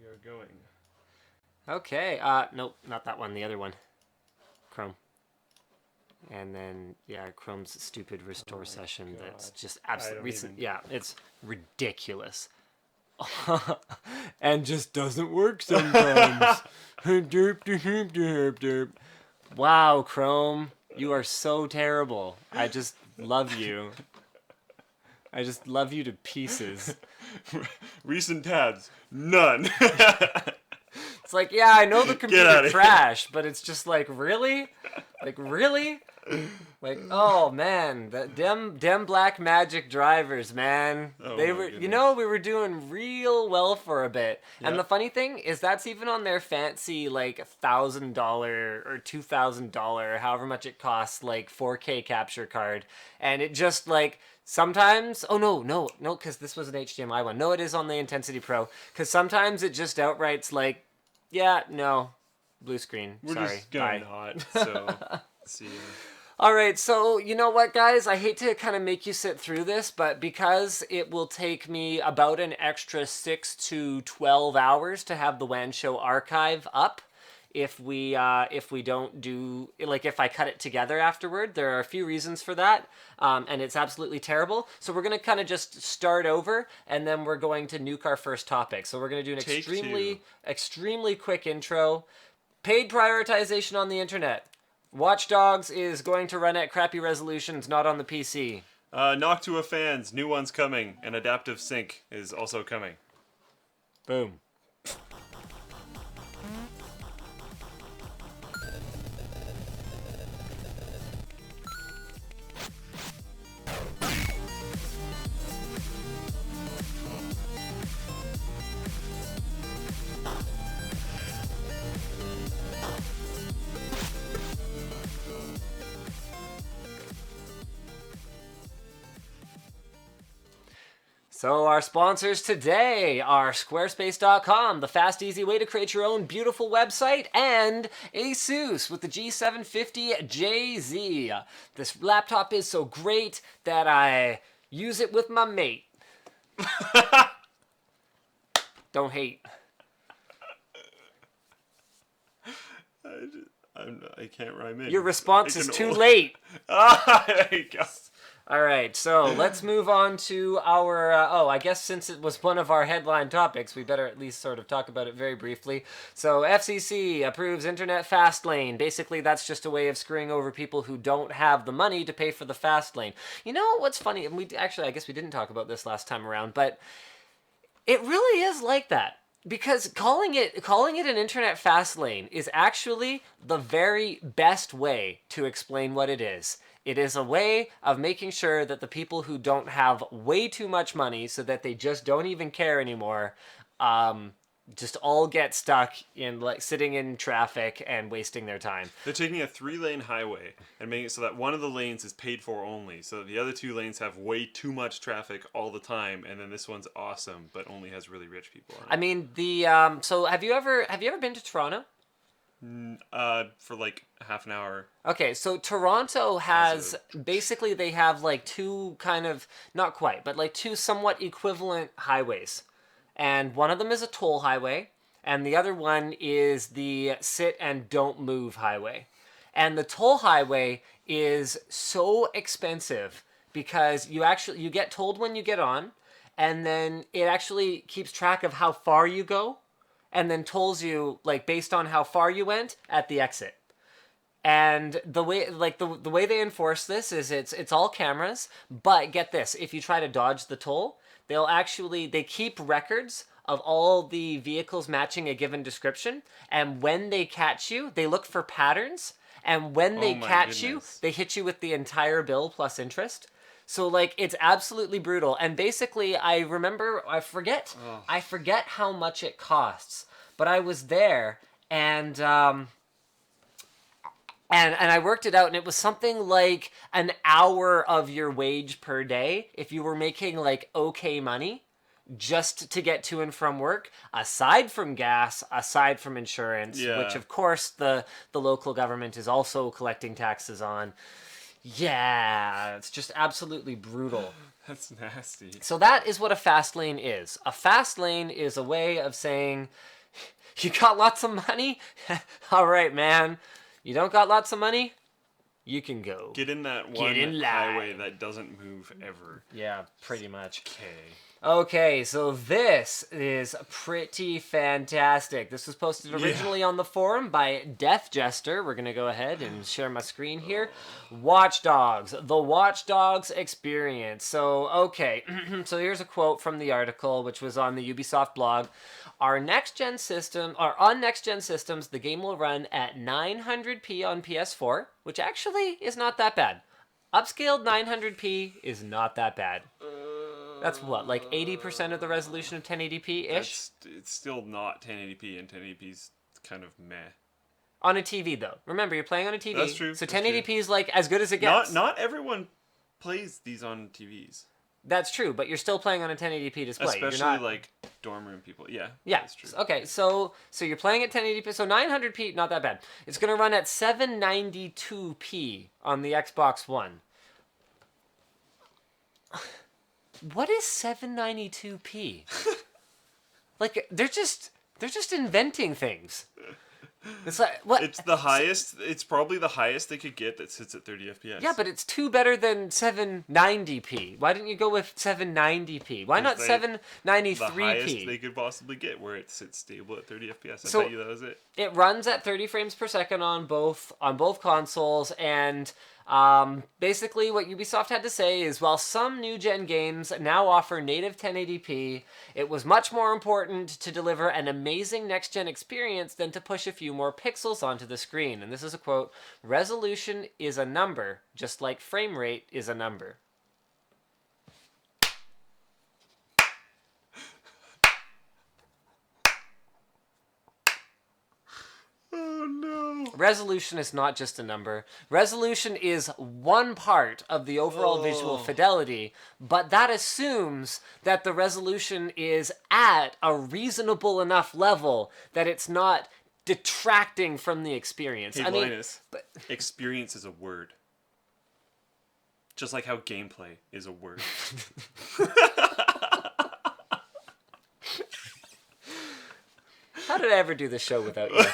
are going. Okay. Nope, not that one. The other one. Chrome. And then, yeah, Chrome's stupid restore session God. that's just absolutely recent. even- Yeah, it's ridiculous. And just doesn't work sometimes. Derp, derp, derp, derp. Wow, Chrome, you are so terrible. I just love you. I just love you to pieces. Recent tabs, none. It's like, yeah, I know the outta computer here. crashed, but it's just like, really? Like, really? Like, oh man, the dem black magic drivers, man. Oh, They my were, goodness. we were doing real well for a bit. And Yeah. the funny thing is that's even on their fancy like $1,000 or $2,000, however much it costs, like 4K capture card. And it just like sometimes, oh no, because this was an HDMI one. No, it is on the Intensity Pro. Because sometimes it just outright's like, yeah, no, blue screen. We're Sorry, just going bye. hot, so see ya. All right, so you know what, guys? I hate to kind of make you sit through this, but because it will take me about an extra 6 to 12 hours to have the WAN show archive up, if we don't do, like, if I cut it together afterward, there are a few reasons for that, and it's absolutely terrible. So we're gonna kind of just start over, and then we're going to nuke our first topic. So we're gonna do an Take two. extremely quick intro. Paid prioritization on the internet. Watchdogs is going to run at crappy resolutions, not on the PC. Noctua fans, new one's coming, and Adaptive Sync is also coming. Boom. So our sponsors today are Squarespace.com, the fast, easy way to create your own beautiful website, and ASUS with the G750JZ. This laptop is so great that I use it with my mate. Don't hate. I can't rhyme in. Your response I is can too only- late. There you go. All right, so let's move on to our, I guess since it was one of our headline topics, we better at least sort of talk about it very briefly. So FCC approves Internet Fastlane. Basically, that's just a way of screwing over people who don't have the money to pay for the Fastlane. You know what's funny? And I guess we didn't talk about this last time around, but it really is like that. Because calling it an internet fast lane is actually the very best way to explain what it is. It is a way of making sure that the people who don't have way too much money, so that they just don't even care anymore, just all get stuck in like sitting in traffic and wasting their time. They're taking a 3-lane highway and making it so that one of the lanes is paid for only, so that the other 2 lanes have way too much traffic all the time, and then this one's awesome, but only has really rich people on it. I mean, so have you ever been to Toronto? For like half an hour. Okay, so Toronto has, As basically they have like 2 kind of, not quite, but like 2 somewhat equivalent highways. And one of them is a toll highway, and the other one is the sit and don't move highway. And the toll highway is so expensive because you get told when you get on, and then it actually keeps track of how far you go, and then tolls you like based on how far you went at the exit. And the way the way they enforce this is it's all cameras, but get this, if you try to dodge the toll, they keep records of all the vehicles matching a given description, and when they catch you, they look for patterns, and when they my catch you, goodness. they hit you with the entire bill plus interest. So like it's absolutely brutal. And basically I forget how much it costs, but I was there and I worked it out, and it was something like an hour of your wage per day if you were making like okay money just to get to and from work, aside from gas, aside from insurance, Yeah. which of course the local government is also collecting taxes on. Yeah, it's just absolutely brutal. That's nasty. So that is what a fast lane is. A fast lane is a way of saying, You got lots of money? All right, man. You don't got lots of money? You can go. Get in that one highway that doesn't move ever. Yeah, pretty much. Okay. Okay, so this is pretty fantastic. This was posted originally on the forum by Death Jester. We're going to go ahead and share my screen here. Watchdogs, the Watchdogs experience. So, okay, so here's a quote from the article, which was on the Ubisoft blog. On next-gen systems, the game will run at 900p on PS4, which actually is not that bad. Upscaled 900p is not that bad. That's what, like 80% of the resolution of 1080p-ish? It's still not 1080p, and 1080p's kind of meh. On a TV, though. Remember, you're playing on a TV. That's true. So 1080p is like as good as it gets. Not everyone plays these on TVs. That's true, but you're still playing on a 1080p display. Especially like dorm room people. Yeah, that's true. Okay, so you're playing at 1080p, so 900p, not that bad. It's going to run at 792p on the Xbox One. What is 792p? Like they're just inventing things. It's like what? It's the highest. It's probably the highest they could get that sits at 30 FPS. Yeah, but it's better than 790p. Why didn't you go with 790p? Why not 793p? The highest they could possibly get, where it sits stable at 30 FPS. I bet you that was it. It runs at 30 frames per second on both consoles, and basically what Ubisoft had to say is, while some new-gen games now offer native 1080p, it was much more important to deliver an amazing next-gen experience than to push a few more pixels onto the screen. And this is a quote, "Resolution is a number, just like frame rate is a number." Oh no. Resolution is not just a number. Resolution is one part of the overall visual fidelity, but that assumes that the resolution is at a reasonable enough level that it's not detracting from the experience. Hey, Linus, experience is a word. Just like how gameplay is a word. How did I ever do this show without you?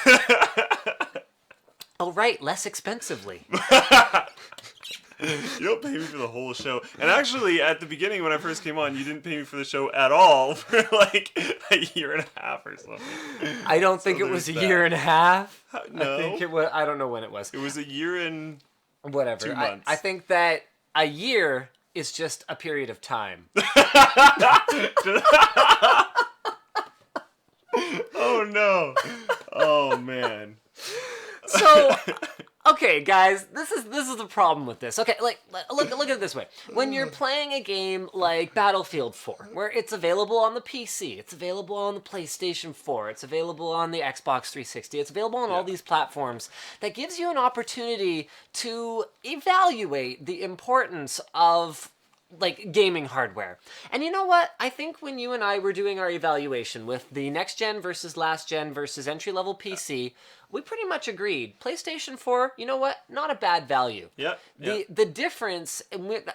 Oh, right, less expensively. You don't pay me for the whole show. And actually, at the beginning when I first came on, you didn't pay me for the show at all for like a year and a half or something. I don't think it was a year and a half. No. I think it was, I don't know when it was. It was a year and whatever. 2 months. I think that a year is just a period of time. Oh no. Oh man. So, okay, guys, this is the problem with this. Okay, like look at it this way. When you're playing a game like Battlefield 4, where it's available on the PC, it's available on the PlayStation 4, it's available on the Xbox 360, it's available on all these platforms, that gives you an opportunity to evaluate the importance of like gaming hardware. And you know what? I think when you and I were doing our evaluation with the next gen versus last gen versus entry-level PC, we pretty much agreed. PlayStation 4, you know what? Not a bad value. Yep. The difference,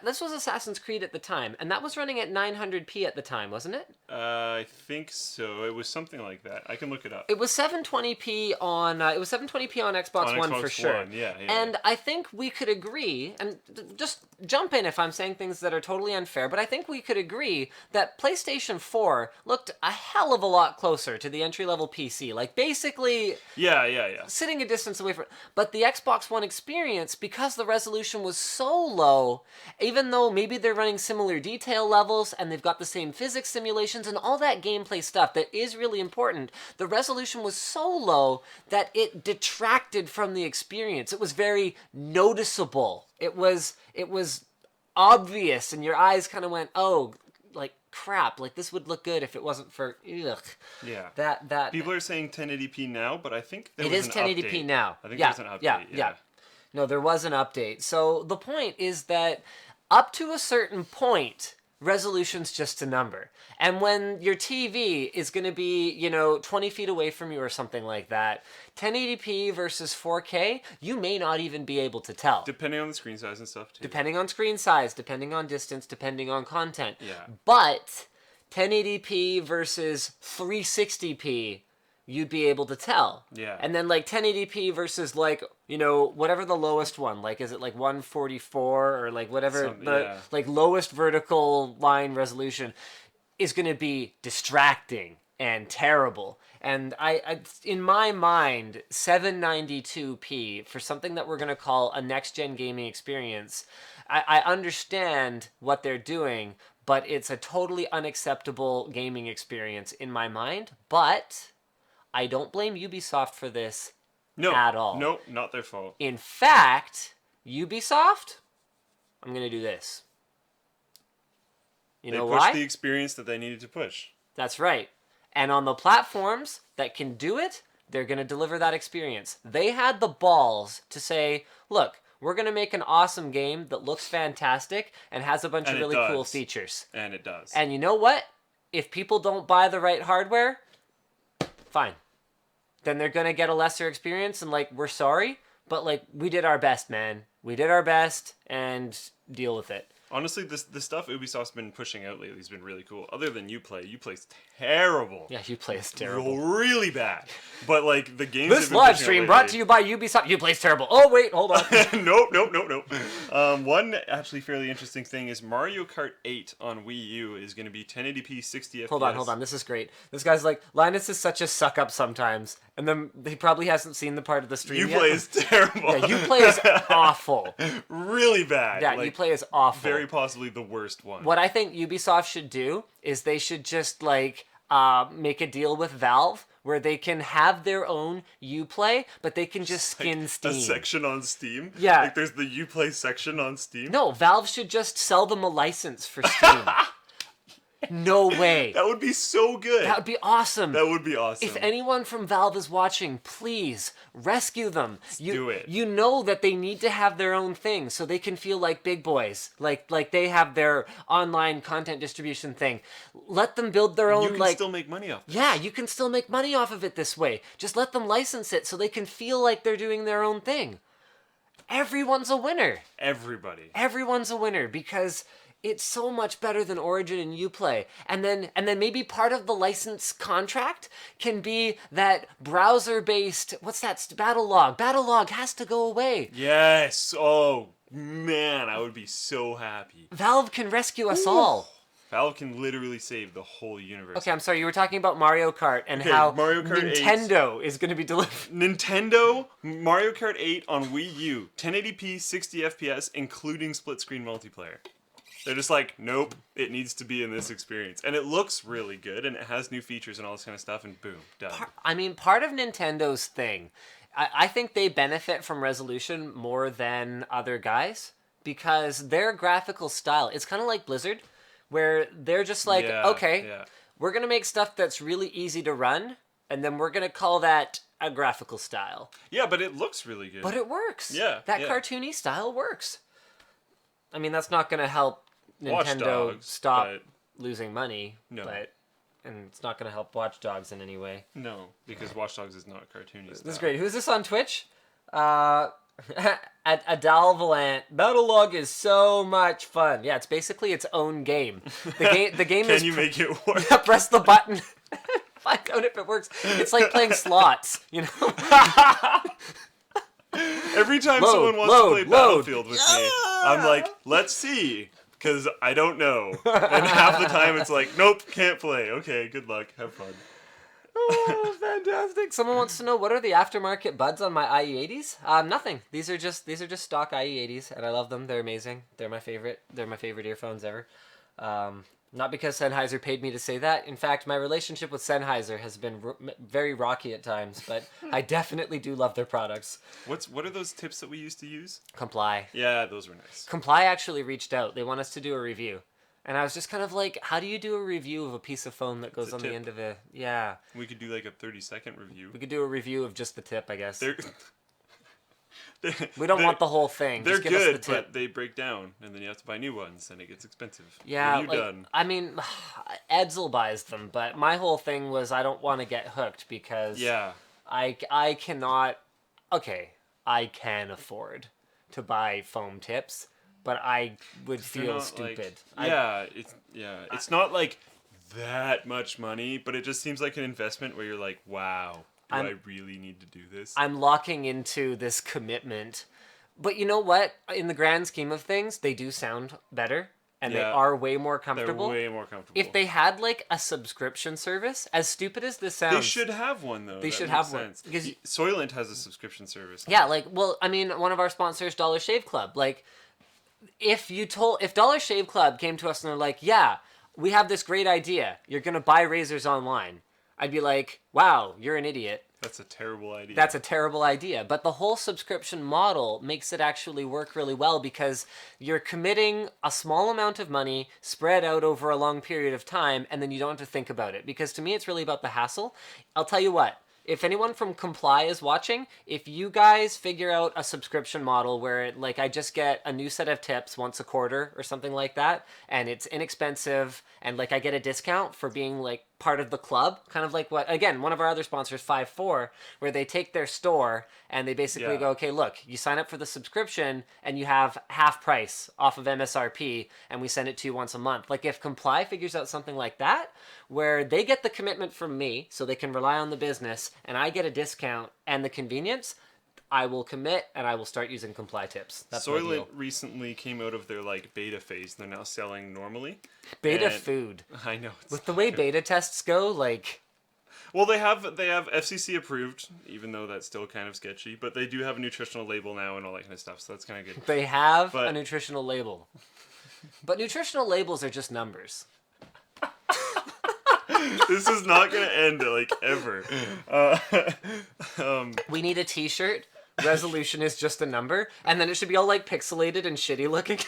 this was Assassin's Creed at the time, and that was running at 900p at the time, wasn't it? I think so. It was something like that. I can look it up. It was 720p on Xbox One for sure. Yeah. And I think we could agree, and just jump in if I'm saying things that are totally unfair, but I think we could agree that PlayStation 4 looked a hell of a lot closer to the entry-level PC. Like, basically... Yeah. Sitting a distance away from it. But the Xbox One experience, because the resolution was so low, even though maybe they're running similar detail levels and they've got the same physics simulations and all that gameplay stuff that is really important, the resolution was so low that it detracted from the experience. It was very noticeable. It was obvious, and your eyes kind of went, oh, like, crap, like this would look good if it wasn't for Yeah. That people are saying 1080p now, but I think there it was is an 1080p update. now. I think there's an update. Yeah. No, there was an update. So the point is that up to a certain point, resolution's just a number. And when your TV is going to be, 20 feet away from you or something like that, 1080p versus 4K, you may not even be able to tell. Depending on the screen size and stuff, too. Depending on screen size, depending on distance, depending on content. Yeah. But 1080p versus 360p, you'd be able to tell. Yeah. And then like 1080p versus like, you know, whatever the lowest one, like is it like 144 or like whatever like lowest vertical line resolution is going to be distracting and terrible. And I in my mind, 792p for something that we're going to call a next-gen gaming experience, I understand what they're doing, but it's a totally unacceptable gaming experience in my mind. But I don't blame Ubisoft for this at all. No, not their fault. In fact, Ubisoft, I'm going to do this. You know why? They pushed the experience that they needed to push. That's right. And on the platforms that can do it, they're going to deliver that experience. They had the balls to say, look, we're going to make an awesome game that looks fantastic and has a bunch of really cool features. And it does. And you know what? If people don't buy the right hardware, fine. Then they're going to get a lesser experience and, like, we're sorry, but, like, we did our best, man. We did our best, and deal with it. Honestly, the stuff Ubisoft's been pushing out lately has been really cool. Other than Uplay's terrible. Yeah, Uplay is terrible. Really bad. But, like, the games This live stream brought to you by Ubisoft. Uplay's terrible. Oh, wait, hold on. Nope. One actually fairly interesting thing is Mario Kart 8 on Wii U is going to be 1080p 60 FPS. Hold on. This is great. This guy's like, Linus is such a suck-up sometimes. And then he probably hasn't seen the part of the stream yet. Uplay is terrible. Yeah, Uplay is awful. Really bad. Yeah, like, Uplay is awful. Very possibly the worst one. What I think Ubisoft should do is they should just, like, make a deal with Valve where they can have their own Uplay, but they can just skin Steam. A section on Steam? Yeah. Like there's the Uplay section on Steam? No, Valve should just sell them a license for Steam. No way. That would be so good. That would be awesome. That would be awesome. If anyone from Valve is watching, please rescue them. Do it. You know that they need to have their own thing so they can feel like big boys. Like they have their online content distribution thing. Let them build their own. You can still make money off it. Yeah, you can still make money off of it this way. Just let them license it so they can feel like they're doing their own thing. Everyone's a winner. Everyone's a winner because it's so much better than Origin and Uplay. And then maybe part of the license contract can be that browser-based, what's that, Battlelog. Battlelog has to go away. Yes. Oh, man, I would be so happy. Valve can rescue us all. Valve can literally save the whole universe. Okay, I'm sorry, you were talking about Mario Kart and how Mario Kart Nintendo is going to be delivered. Nintendo, Mario Kart 8 on Wii U, 1080p 60 FPS, including split-screen multiplayer. They're just like, nope, it needs to be in this experience. And it looks really good, and it has new features and all this kind of stuff, and boom, done. Part of Nintendo's thing, I think they benefit from resolution more than other guys, because their graphical style, it's kind of like Blizzard, where they're just like, we're going to make stuff that's really easy to run, and then we're going to call that a graphical style. Yeah, but it looks really good. But it works. Yeah. That cartoony style works. I mean, that's not going to help Nintendo stop losing money, and it's not going to help Watchdogs in any way. No, because Watchdogs is not cartoony. This is great. Who's this on Twitch? Adalvalant. Battlelog is so much fun. Yeah, it's basically its own game. The game is... Can you make it work? Press the button. Find out if it works. It's like playing slots, you know? Every time someone wants to play Battlefield with me, I'm like, let's see, because I don't know. And half the time it's like, nope, can't play. Okay, good luck. Have fun. Oh, fantastic. Someone wants to know, what are the aftermarket buds on my IE80s? Nothing. These are just stock IE80s, and I love them. They're amazing. They're my favorite. They're my favorite earphones ever. Not because Sennheiser paid me to say that. In fact, my relationship with Sennheiser has been very rocky at times, but I definitely do love their products. What are those tips that we used to use? Comply. Yeah, those were nice. Comply actually reached out. They want us to do a review. And I was just kind of like, how do you do a review of a piece of phone that goes on the end of a... Yeah. We could do like a 30-second review. We could do a review of just the tip, I guess. We don't want the whole thing. They're just give good, us the tip. but they break down, and then you have to buy new ones, and it gets expensive. Yeah, when you're done. I mean, Edsel buys them, but my whole thing was I don't want to get hooked because I cannot... Okay, I can afford to buy foam tips, but I would feel stupid. It's not like that much money, but it just seems like an investment where you're like, wow, do I really need to do this? I'm locking into this commitment. But you know what? In the grand scheme of things, they do sound better. And they are way more comfortable. They're way more comfortable. If they had like a subscription service, as stupid as this sounds, they should have one though. They should have one because Soylent has a subscription service. Yeah, like, well, I mean, one of our sponsors, Dollar Shave Club. Like, if Dollar Shave Club came to us and they're like, yeah, we have this great idea, you're gonna buy razors online, I'd be like, wow, you're an idiot. That's a terrible idea. That's a terrible idea. But the whole subscription model makes it actually work really well because you're committing a small amount of money spread out over a long period of time, and then you don't have to think about it. Because to me, it's really about the hassle. I'll tell you what. If anyone from Comply is watching, if you guys figure out a subscription model where like I just get a new set of tips once a quarter or something like that, and it's inexpensive, and like I get a discount for being like part of the club, kind of like what, again, one of our other sponsors, 5-4, where they take their store and they basically go, okay, look, you sign up for the subscription and you have half price off of MSRP and we send it to you once a month. Like if Comply figures out something like that, where they get the commitment from me so they can rely on the business and I get a discount and the convenience, I will commit and I will start using Comply tips. That's Soylent recently came out of their like beta phase. They're now selling normally. Beta food. I know. With the way beta tests go, like... Well, they have FCC approved, even though that's still kind of sketchy. But they do have a nutritional label now and all that kind of stuff, so that's kind of good. They have a nutritional label. But nutritional labels are just numbers. This is not going to end, like, ever. We need a t-shirt. Resolution is just a number. And then it should be all, like, pixelated and shitty looking.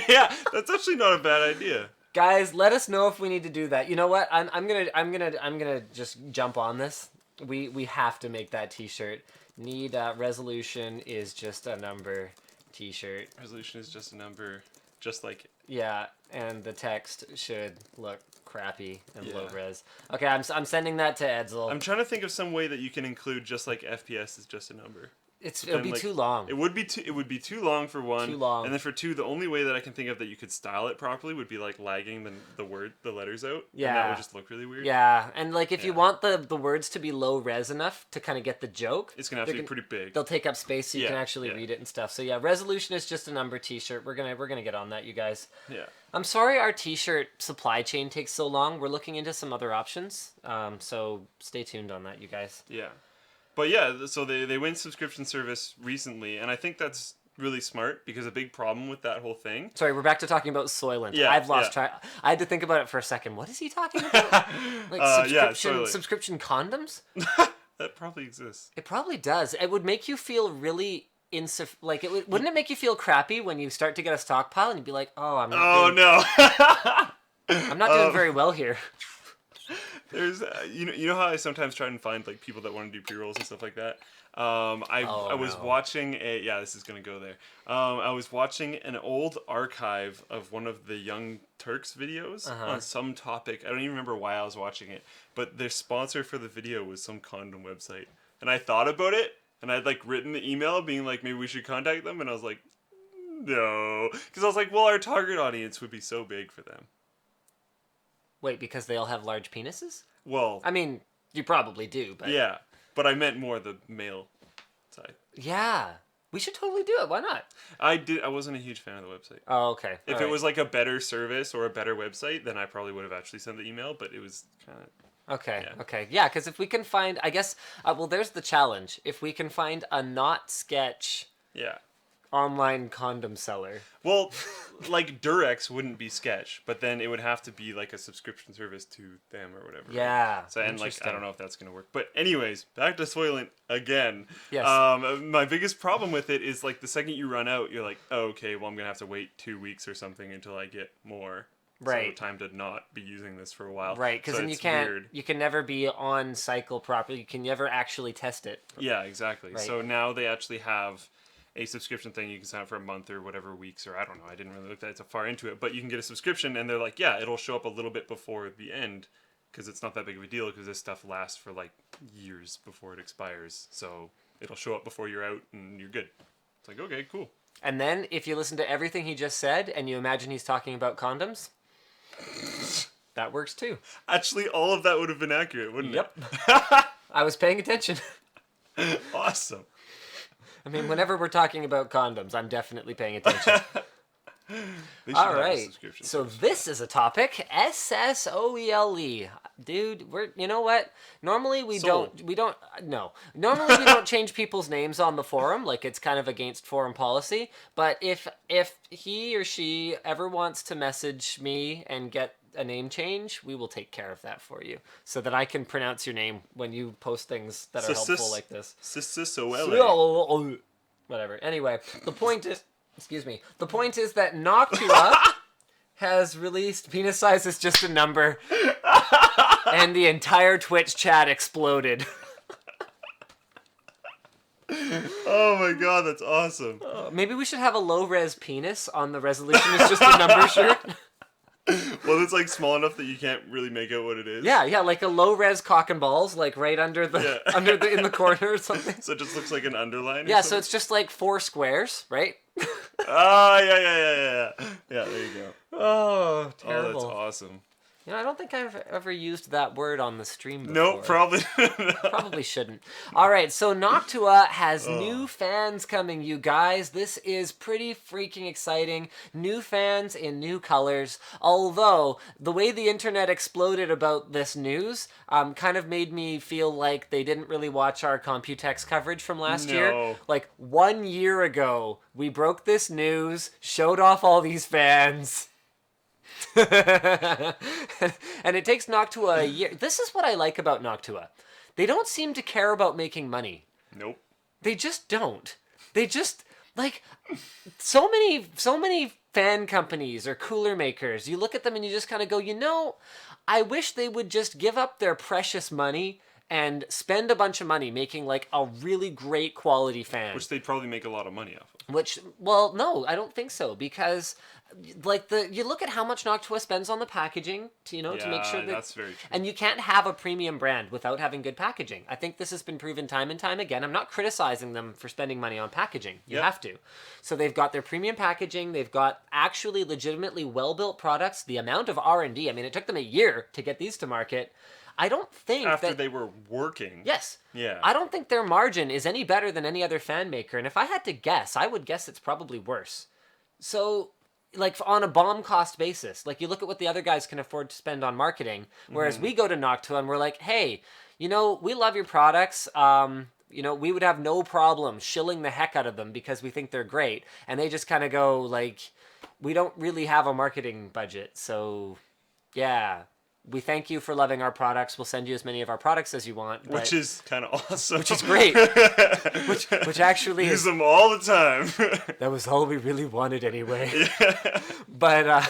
Yeah, that's actually not a bad idea. Guys, let us know if we need to do that. You know what? I'm gonna just jump on this. We have to make that t-shirt. Need resolution is just a number t-shirt. Resolution is just a number, just like it. Yeah, and the text should look crappy and low res. Okay, I'm sending that to Edsel. I'm trying to think of some way that you can include just like FPS is just a number. It'll be too long. It would be too long for one. Too long. And then for two, the only way that I can think of that you could style it properly would be like lagging the letters out. Yeah. And that would just look really weird. Yeah, and like if you want the words to be low res enough to kind of get the joke, it's gonna have to be pretty big. They'll take up space so you can actually read it and stuff. So yeah, resolution is just a number t-shirt. We're gonna get on that, you guys. Yeah. I'm sorry our t-shirt supply chain takes so long. We're looking into some other options. So stay tuned on that, you guys. Yeah. But yeah, so they went subscription service recently, and I think that's really smart because a big problem with that whole thing. Sorry, we're back to talking about Soylent. Yeah, I've lost track. I had to think about it for a second. What is he talking about? Like subscription condoms? That probably exists. It probably does. It would make you feel really wouldn't it make you feel crappy when you start to get a stockpile and you'd be like, oh, I'm not doing very well here. There's you know how I sometimes try and find like people that want to do pre-rolls and stuff like that. I was watching this is gonna go there. I was watching an old archive of one of the Young Turks videos on some topic. I don't even remember why I was watching it, but their sponsor for the video was some condom website, and I thought about it, and I'd like written the email being like maybe we should contact them, and I was like, no, because I was like, well, our target audience would be so big for them. Wait, because they all have large penises? Well, I mean, you probably do, but... Yeah, but I meant more the male side. Yeah. We should totally do it. Why not? I wasn't a huge fan of the website. Oh, okay. If it was like a better service or a better website, then I probably would have actually sent the email, but it was kind of... Okay. Yeah, because if we can find... I guess... there's the challenge. If we can find a not sketch... Yeah. Online condom seller. Well, like Durex wouldn't be sketch, but then it would have to be like a subscription service to them or whatever. Yeah. So and like I don't know if that's gonna work. But anyways, back to Soylent again. Yes. My biggest problem with it is like the second you run out, you're like, oh, okay, well I'm gonna have to wait 2 weeks or something until I get more. Right. So time to not be using this for a while. Right, because then you can never be on cycle properly. You can never actually test it. Yeah, exactly. Right. So now they actually have a subscription thing. You can sign up for a month or whatever weeks, or I don't know. I didn't really look that far into it, but you can get a subscription, and they're like, yeah, it'll show up a little bit before the end, because it's not that big of a deal, because this stuff lasts for like years before it expires. So it'll show up before you're out, and you're good. It's like, okay, cool. And then if you listen to everything he just said, and you imagine he's talking about condoms, That works too. Actually, all of that would have been accurate, wouldn't Yep. it? I was paying attention. Awesome. I mean, whenever we're talking about condoms, I'm definitely paying attention. They should All have a right. subscription So service. this is a topic. SSOELE. Dude, you know what? Normally we Soul. Normally we don't change people's names on the forum, like it's kind of against forum policy. But if he or she ever wants to message me and get a name change, we will take care of that for you, so that I can pronounce your name when you post things that are helpful like this. Sissoele. Whatever. Anyway, the point is, the point is that Noctua has released penis size is just a number, and the entire Twitch chat exploded. Oh my god, that's awesome. Maybe we should have a low-res penis on the resolution is just a number shirt. Well, it's like small enough that you can't really make out what it is. Yeah, like a low-res cock and balls, like right under the in the corner or something. So it just looks like an underline. Yeah, so it's just like 4 squares, right? Ah, yeah. Yeah, there you go. Oh, terrible. Oh, that's awesome. You know, I don't think I've ever used that word on the stream before. Nope, probably not. Probably shouldn't. All right, so Noctua has new fans coming, you guys. This is pretty freaking exciting. New fans in new colors. Although, the way the internet exploded about this news kind of made me feel like they didn't really watch our Computex coverage from last year. Like, 1 year ago, we broke this news, showed off all these fans. And it takes Noctua a year. This is what I like about Noctua. They don't seem to care about making money. Nope. They just don't. They just, like, so many fan companies or cooler makers, you look at them and you just kind of go, you know, I wish they would just give up their precious money and spend a bunch of money making, like, a really great quality fan. Which they'd probably make a lot of money off of. Which, well, no, I don't think so, because like you look at how much Noctua spends on the packaging to make sure that that's very true. And you can't have a premium brand without having good packaging. I think this has been proven time and time again. I'm not criticizing them for spending money on packaging. You have to. So they've got their premium packaging. They've got actually legitimately well-built products. The amount of R&D, I mean, it took them a year to get these to market. I don't think after they were working. Yes. Yeah. I don't think their margin is any better than any other fan maker. And if I had to guess, I would guess it's probably worse. So, like, on a BOM cost basis, like, you look at what the other guys can afford to spend on marketing, whereas we go to Noctua and we're like, hey, we love your products. We would have no problem shilling the heck out of them because we think they're great. And they just kind of go, like, we don't really have a marketing budget. So, yeah. We thank you for loving our products. We'll send you as many of our products as you want. Which is kind of awesome. Which is great. which actually use them all the time. That was all we really wanted anyway. Yeah. But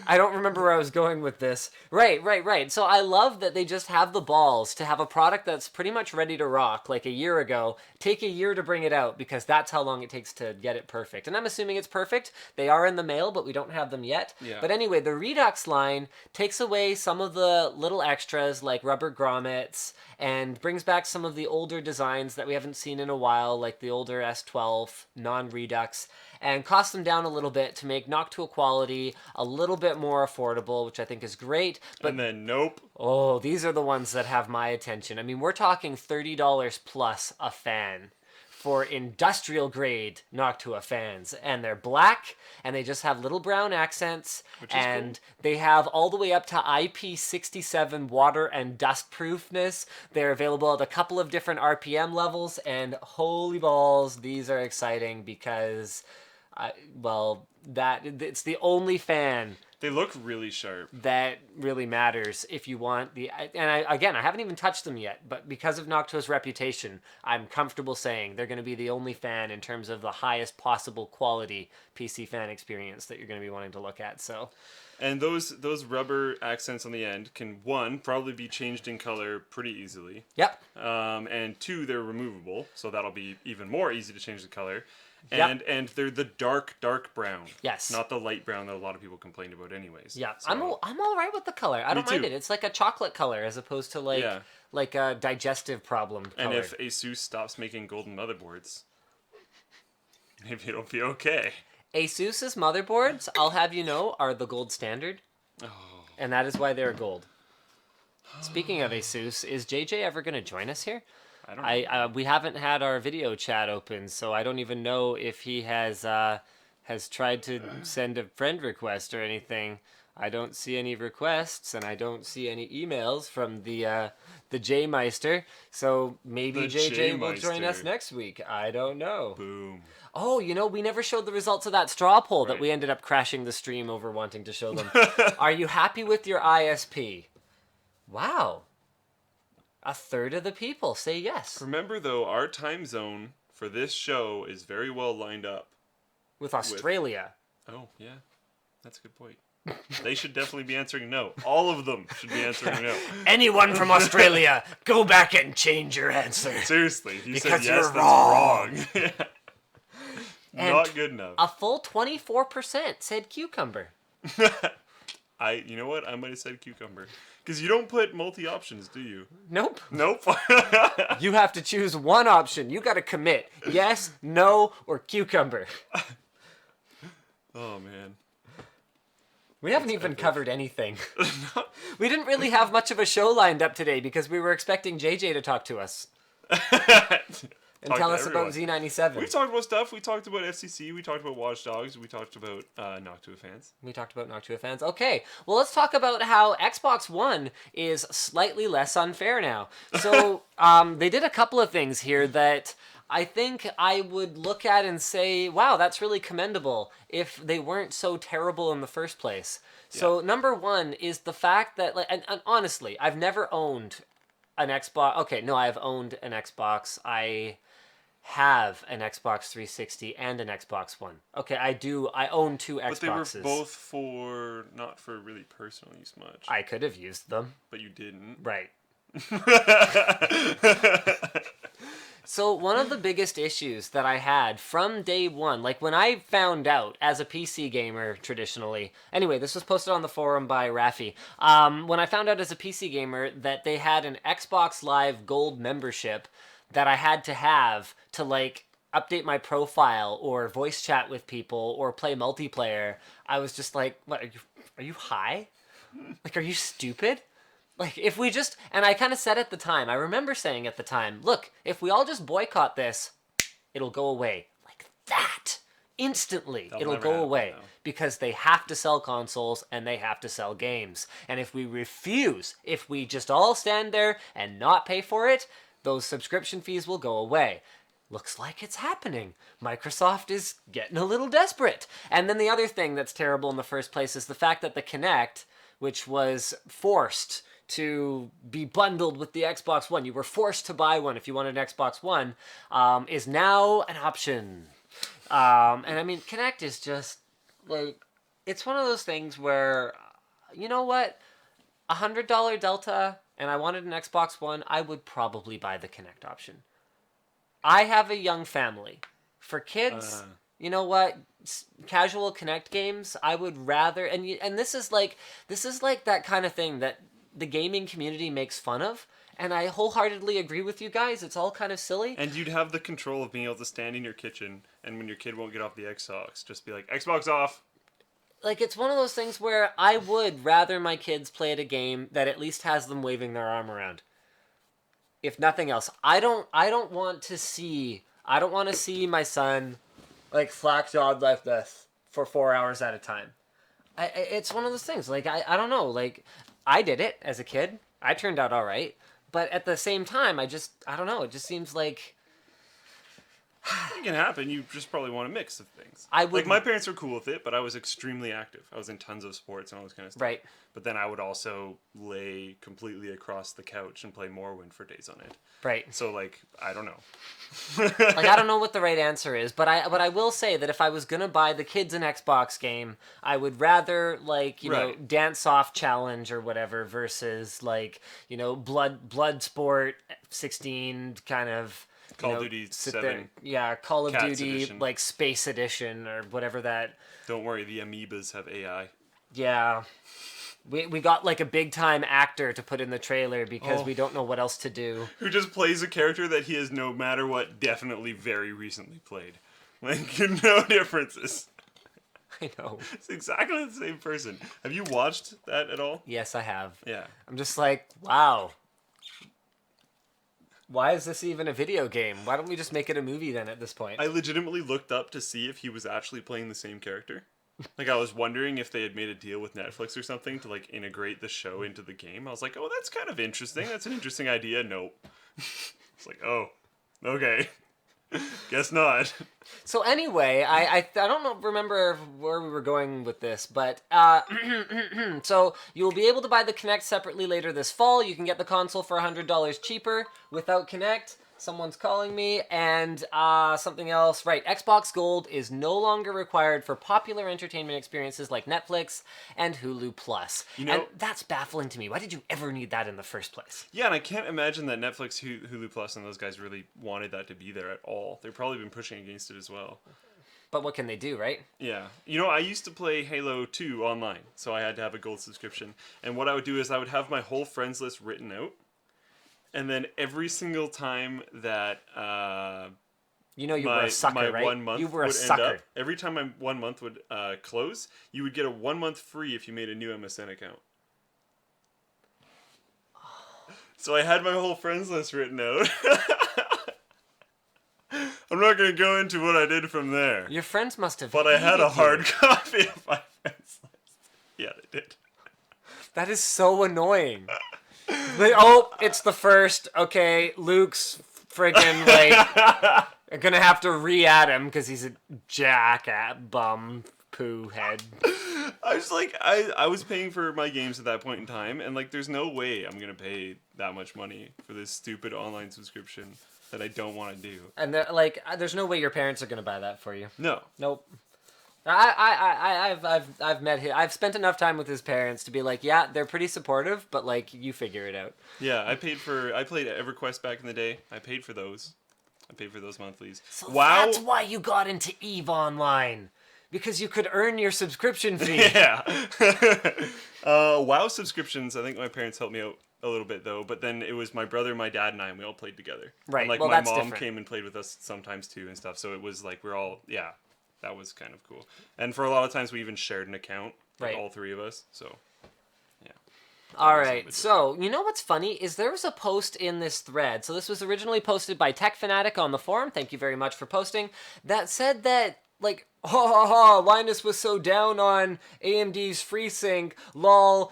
I don't remember where I was going with this. Right. So I love that they just have the balls to have a product that's pretty much ready to rock, like a year ago, take a year to bring it out, because that's how long it takes to get it perfect. And I'm assuming it's perfect. They are in the mail, but we don't have them yet. Yeah. But anyway, the Redux line takes away some of the little extras like rubber grommets and brings back some of the older designs that we haven't seen in a while, like the older S12 non-Redux, and cost them down a little bit to make Noctua quality a little bit more affordable, which I think is great. But and then nope. Oh, these are the ones that have my attention. I mean, we're talking $30 plus a fan for industrial grade Noctua fans, and they're black and they just have little brown accents, and cool. They have all the way up to IP67 water and dust proofness. They're available at a couple of different RPM levels, and holy balls, these are exciting because it's the only fan They look really sharp. that really matters if you want I haven't even touched them yet, but because of Noctua's reputation, I'm comfortable saying they're going to be the only fan in terms of the highest possible quality PC fan experience that you're going to be wanting to look at. So, and those rubber accents on the end can, one, probably be changed in color pretty easily. Yep. And two, they're removable, so that'll be even more easy to change the color. Yep. And they're the dark brown. Yes. Not the light brown that a lot of people complained about anyways. Yeah, So, I'm all right with the color. I don't mind too. it. It's like a chocolate color as opposed to like a digestive problem color. And if ASUS stops making golden motherboards, maybe it'll be okay. ASUS's motherboards, I'll have you know, are the gold standard. Oh. And that is why they're gold. Speaking of ASUS, is JJ ever going to join us here? I don't know. We haven't had our video chat open, so I don't even know if he has tried to send a friend request or anything. I don't see any requests, and I don't see any emails from the J-Meister. So maybe The JJ will join us J-Meister. next week. I don't know. Boom. Oh, we never showed the results of that straw poll that Right. we ended up crashing the stream over wanting to show them. Are you happy with your ISP? Wow. A third of the people say yes. Remember, though, our time zone for this show is very well lined up. With Australia. Oh, yeah. That's a good point. They should definitely be answering no. All of them should be answering no. Anyone from Australia, go back and change your answer. Seriously, if you Because said yes, you're that's wrong. wrong. And Not good enough. A full 24% said cucumber. You know what? I might have said cucumber. Because you don't put multi-options, do you? Nope. Nope. You have to choose one option. You got to commit. Yes, no, or cucumber. Oh, man. We haven't even covered anything. We didn't really have much of a show lined up today because we were expecting JJ to talk to us and tell us about Z97. We talked about stuff. We talked about FCC. We talked about Watchdogs. We talked about Noctua fans. We talked about Noctua fans. Okay, well, let's talk about how Xbox One is slightly less unfair now. So they did a couple of things here that I think I would look at and say, wow, that's really commendable if they weren't so terrible in the first place. So number one is the fact that, and honestly, I've never owned an Xbox. Okay, no, I've owned an Xbox. I have an Xbox 360 and an Xbox One. Okay, I own two Xboxes. But they were both not for really personal use much. I could have used them. But you didn't. Right. So one of the biggest issues that I had from day one, like when I found out as a PC gamer traditionally, anyway, this was posted on the forum by Rafi, when I found out as a PC gamer that they had an Xbox Live Gold membership that I had to have to like update my profile or voice chat with people or play multiplayer, I was just like, what, are you high? Like, are you stupid? Like, if we just, and I kind of said at the time, I remember saying at the time, look, if we all just boycott this, it'll go away. Like that. Instantly, That'll it'll never go happen, away. though. Because they have to sell consoles and they have to sell games. And if we refuse, if we just all stand there and not pay for it, those subscription fees will go away. Looks like it's happening. Microsoft is getting a little desperate. And then the other thing that's terrible in the first place is the fact that the Kinect, which was forced to be bundled with the Xbox One, you were forced to buy one if you wanted an Xbox One, is now an option. And I mean, Kinect is just, like, it's one of those things where, you know what? $100 delta, and I wanted an Xbox One, I would probably buy the Kinect option. I have a young family. For kids, you know what? Casual Kinect games, I would rather, and this is like that kind of thing that the gaming community makes fun of, and I wholeheartedly agree with you guys. It's all kind of silly. And you'd have the control of being able to stand in your kitchen, and when your kid won't get off the Xbox, just be like, Xbox off. Like, it's one of those things where I would rather my kids play at a game that at least has them waving their arm around. If nothing else, I don't want to see my son like slack-jawed like this for 4 hours at a time. It's one of those things. Like, I don't know. Like, I did it as a kid. I turned out all right. But at the same time, I don't know. It just seems like... It can happen. You just probably want a mix of things. I would... Like, my parents were cool with it, but I was extremely active. I was in tons of sports and all this kind of stuff. Right. But then I would also lay completely across the couch and play Morrowind for days on it. Right. So, like, I don't know. Like, I don't know what the right answer is, but I will say that if I was gonna buy the kids an Xbox game, I would rather, like, you know, Dance Off Challenge or whatever versus, like, you know, Blood Sport 16 kind of... Call of Duty 7. Yeah, Call of Cats Duty, edition. like, Space Edition or whatever that... Don't worry, the amoebas have AI. Yeah. We got, like, a big-time actor to put in the trailer because we don't know what else to do. Who just plays a character that he has, no matter what, definitely very recently played. Like, no differences. I know. It's exactly the same person. Have you watched that at all? Yes, I have. Yeah. I'm just like, wow. Why is this even a video game? Why don't we just make it a movie then at this point? I legitimately looked up to see if he was actually playing the same character. Like, I was wondering if they had made a deal with Netflix or something to, like, integrate the show into the game. I was like, oh, that's kind of interesting. That's an interesting idea. Nope. It's like, oh, okay. Guess not. So anyway, I don't remember where we were going with this, but so you'll be able to buy the Kinect separately later this fall. You can get the console for $100 cheaper without Kinect. Someone's calling me, and something else. Right, Xbox Gold is no longer required for popular entertainment experiences like Netflix and Hulu Plus. And that's baffling to me. Why did you ever need that in the first place? Yeah, and I can't imagine that Netflix, Hulu Plus, and those guys really wanted that to be there at all. They've probably been pushing against it as well. But what can they do, right? Yeah. I used to play Halo 2 online, so I had to have a gold subscription. And what I would do is I would have my whole friends list written out. And then every single time that you were a sucker, my right? 1 month You were a would sucker. end up, every time my 1 month would close, you would get a 1 month free if you made a new MSN account. So I had my whole friends list written out. I'm not going to go into what I did from there. Your friends must have. But I had a hated hard you. copy of my friends list. Yeah, they did. That is so annoying. It's the first. Okay, Luke's friggin' like I'm gonna have to re-add him because he's a bum poo head. I was like, I was paying for my games at that point in time, and like, there's no way I'm gonna pay that much money for this stupid online subscription that I don't want to do. And there's no way your parents are gonna buy that for you. No. Nope. I've met him. I've spent enough time with his parents to be like, yeah, they're pretty supportive, but like, you figure it out. Yeah, I played EverQuest back in the day. I paid for those. I paid for those monthlies. So WoW. that's why you got into EVE Online. Because you could earn your subscription fee. Yeah. WoW subscriptions, I think my parents helped me out a little bit though, but then it was my brother, my dad, and we all played together. Right. And like well, my that's mom different. came and played with us sometimes too and stuff. So it was like we're all that was kind of cool. And for a lot of times we even shared an account, like Right. all three of us. So yeah. All right, so you know what's funny is there was a post in this thread. So this was originally posted by Tech Fanatic on the forum. Thank you very much for posting. That said that like, Linus was so down on AMD's FreeSync. Lol,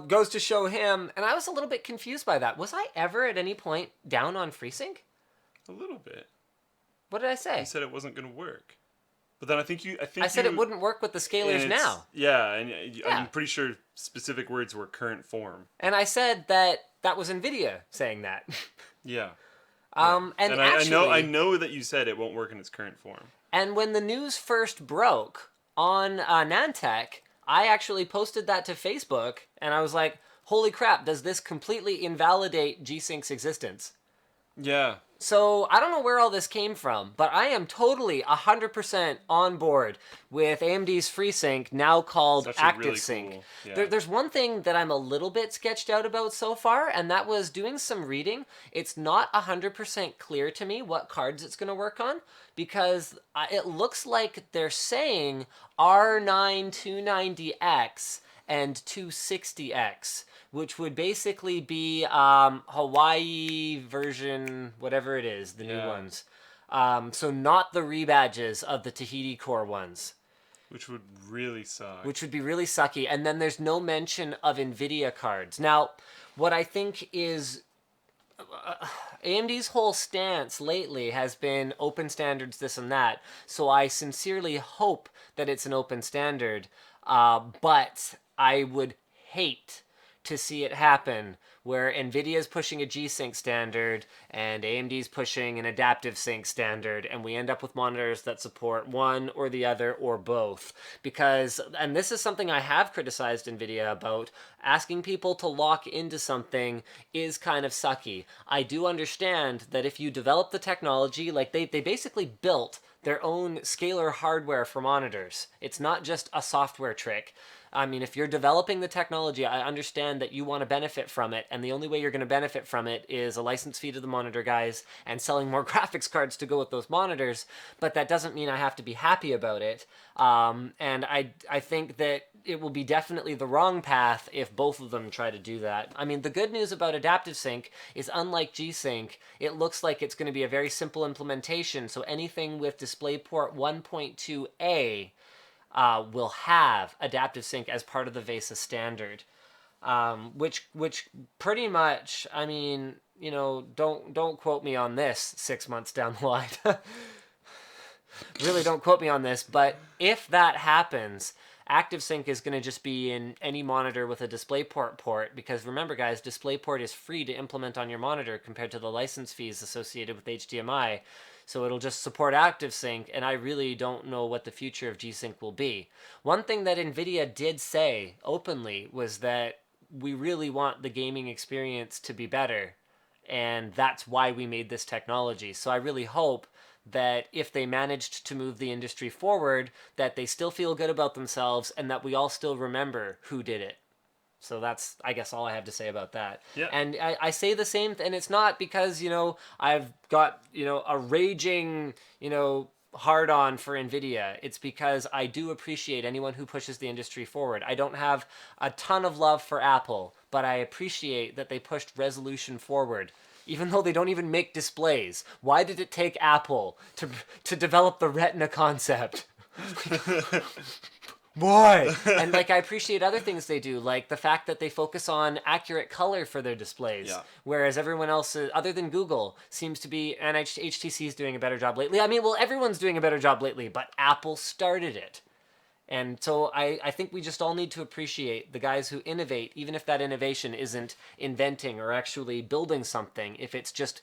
goes to show him. And I was a little bit confused by that. Was I ever at any point down on FreeSync? A little bit. What did I say? You said it wasn't going to work. But then I said it wouldn't work with the scalers now. Yeah, and I'm pretty sure specific words were current form. And I said that was NVIDIA saying that. Yeah. And actually, I know that you said it won't work in its current form. And when the news first broke on Nantech, I actually posted that to Facebook, and I was like, holy crap, does this completely invalidate G-Sync's existence? Yeah. So I don't know where all this came from, but I am totally 100% on board with AMD's FreeSync, now called ActiveSync. Really cool. Yeah. There's one thing that I'm a little bit sketched out about so far, and that was doing some reading. It's not 100% clear to me what cards it's going to work on, because it looks like they're saying R9 290X and 260X, which would basically be Hawaii version, whatever it is, the new ones. So not the rebadges of the Tahiti Core ones. Which would really suck. Which would be really sucky. And then there's no mention of NVIDIA cards. Now, what I think is... AMD's whole stance lately has been open standards, this and that. So I sincerely hope that it's an open standard. But I would hate to see it happen where NVIDIA's pushing a G-Sync standard and AMD's pushing an adaptive sync standard, and we end up with monitors that support one or the other or both. Because, and this is something I have criticized NVIDIA about, asking people to lock into something is kind of sucky. I do understand that if you develop the technology, like they basically built their own scalar hardware for monitors. It's not just a software trick. I mean, if you're developing the technology, I understand that you want to benefit from it, and the only way you're going to benefit from it is a license fee to the monitor guys and selling more graphics cards to go with those monitors, but that doesn't mean I have to be happy about it. And I think that it will be definitely the wrong path if both of them try to do that. I mean, the good news about Adaptive Sync is, unlike G-Sync, it looks like it's going to be a very simple implementation, so anything with DisplayPort 1.2a will have Adaptive Sync as part of the VESA standard, which pretty much, I mean, you know, don't quote me on this 6 months down the line. Really don't quote me on this, but if that happens, ActiveSync is going to just be in any monitor with a DisplayPort port, because remember guys, DisplayPort is free to implement on your monitor compared to the license fees associated with HDMI. So it'll just support ActiveSync, and I really don't know what the future of G-Sync will be. One thing that NVIDIA did say openly was that we really want the gaming experience to be better, and that's why we made this technology. So I really hope that if they managed to move the industry forward, that they still feel good about themselves and that we all still remember who did it. So that's, I guess, all I have to say about that. Yeah. And I say the same, and it's not because, you know, I've got, you know, a raging, you know, hard on for NVIDIA. It's because I do appreciate anyone who pushes the industry forward. I don't have a ton of love for Apple, but I appreciate that they pushed resolution forward. Even though they don't even make displays. Why did it take Apple to develop the Retina concept? Why? And like, I appreciate other things they do, like the fact that they focus on accurate color for their displays, Yeah. whereas everyone else, other than Google, seems to be, and HTC is doing a better job lately. I mean, well, everyone's doing a better job lately, but Apple started it. And so I think we just all need to appreciate the guys who innovate, even if that innovation isn't inventing or actually building something, if it's just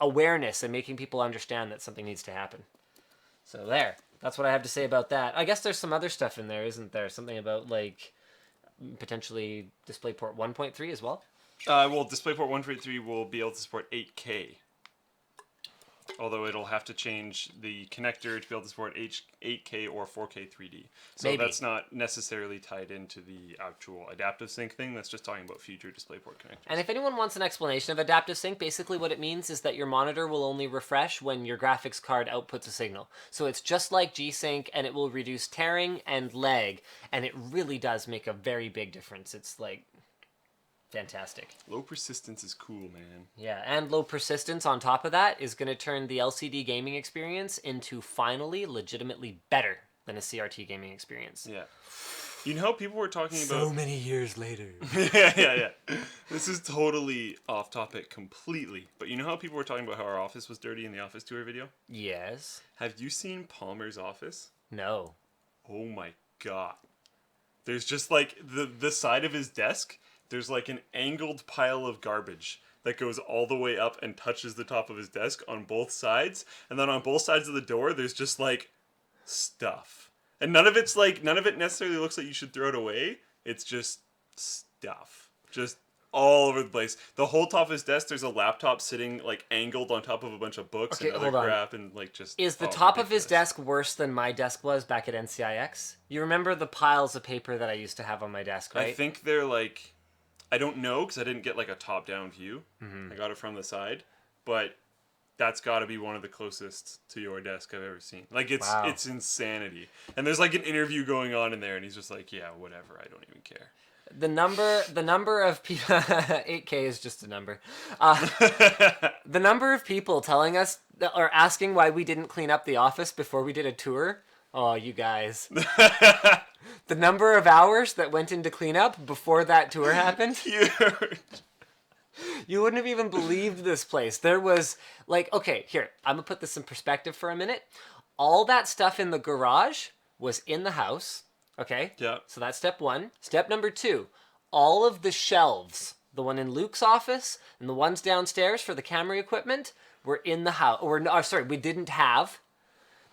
awareness and making people understand that something needs to happen. So there. That's what I have to say about that. I guess there's some other stuff in there, isn't there? Something about, like, potentially DisplayPort 1.3 as well? Well, DisplayPort 1.3 will be able to support 8K. Although it'll have to change the connector to be able to support 8K or 4K 3D. So Maybe. That's not necessarily tied into the actual Adaptive Sync thing. That's just talking about future DisplayPort connectors. And if anyone wants an explanation of Adaptive Sync, basically what it means is that your monitor will only refresh when your graphics card outputs a signal. So it's just like G-Sync, and it will reduce tearing and lag, and it really does make a very big difference. It's like fantastic. Low persistence is cool, man. Yeah, and low persistence on top of that is going to turn the LCD gaming experience into finally legitimately better than a CRT gaming experience. Yeah. You know how people were talking about... So many years later. yeah. This is totally off topic completely. But you know how people were talking about how our office was dirty in the office tour video? Yes. Have you seen Palmer's office? No. Oh my god. There's just like the side of his desk, there's like an angled pile of garbage that goes all the way up and touches the top of his desk on both sides. And then on both sides of the door, there's just like stuff. And none of it necessarily looks like you should throw it away. It's just stuff. Just all over the place. The whole top of his desk, there's a laptop sitting like angled on top of a bunch of books and other crap, and like just... Is the top of his desk worse than my desk was back at NCIX? You remember the piles of paper that I used to have on my desk, right? I think they're like... I don't know, because I didn't get like a top-down view. I got it from the side. But that's got to be one of the closest to your desk I've ever seen. Like, it's insanity. And there's like an interview going on in there, and he's just like, yeah, whatever, I don't even care. The number of people... 8K is just a number. The number of people telling us, or asking why we didn't clean up the office before we did a tour... Oh, you guys. The number of hours that went into cleanup before that tour happened. Huge. You wouldn't have even believed this place. There was, like, okay, here, I'm going to put this in perspective for a minute. All that stuff in the garage was in the house, okay? Yeah. So that's step one. Step number two, all of the shelves, the one in Luke's office and the ones downstairs for the camera equipment, were in the house. We didn't have.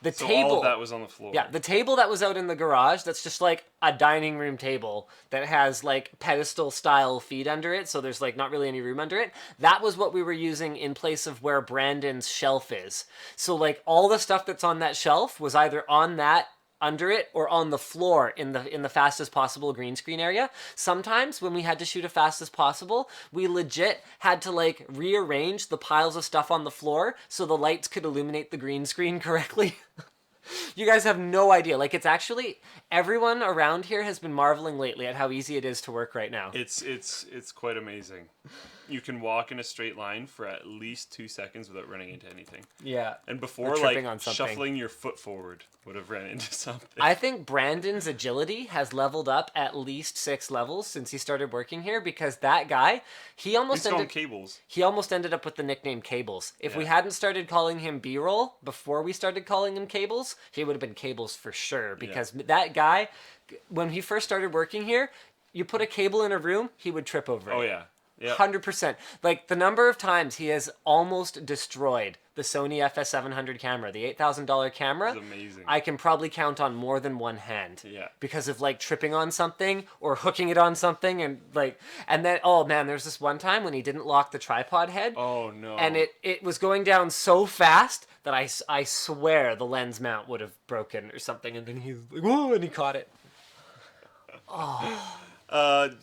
The table, all of that was on the floor. Yeah, the table that was out in the garage, that's just like a dining room table that has like pedestal style feet under it, so there's like not really any room under it. That was what we were using in place of where Brandon's shelf is. So like all the stuff that's on that shelf was either on that under it or on the floor in the fastest possible green screen area. Sometimes when we had to shoot a fast as possible, we legit had to like rearrange the piles of stuff on the floor so the lights could illuminate the green screen correctly. You guys have no idea. Like, it's actually, everyone around here has been marveling lately at how easy it is to work right now. It's quite amazing. You can walk in a straight line for at least 2 seconds without running into anything. Yeah. And before, Or tripping like, on something. shuffling your foot forward would have ran into something. I think Brandon's agility has leveled up at least 6 levels since he started working here, because that guy, he almost ended up with the nickname Cables. If we hadn't started calling him B-Roll before we started calling him Cables, he would have been Cables for sure, because that guy, when he first started working here, you put a cable in a room, he would trip over it. Oh, yeah. Yep. 100%. Like, the number of times he has almost destroyed the Sony FS700 camera, the $8,000 camera, It's amazing. I can probably count on more than one hand. Yeah. Because of, like, tripping on something or hooking it on something and, like, and then, oh, man, there's this one time when he didn't lock the tripod head. Oh, no. And it was going down so fast that I swear the lens mount would have broken or something, and then he was like, whoa, and he caught it. Oh.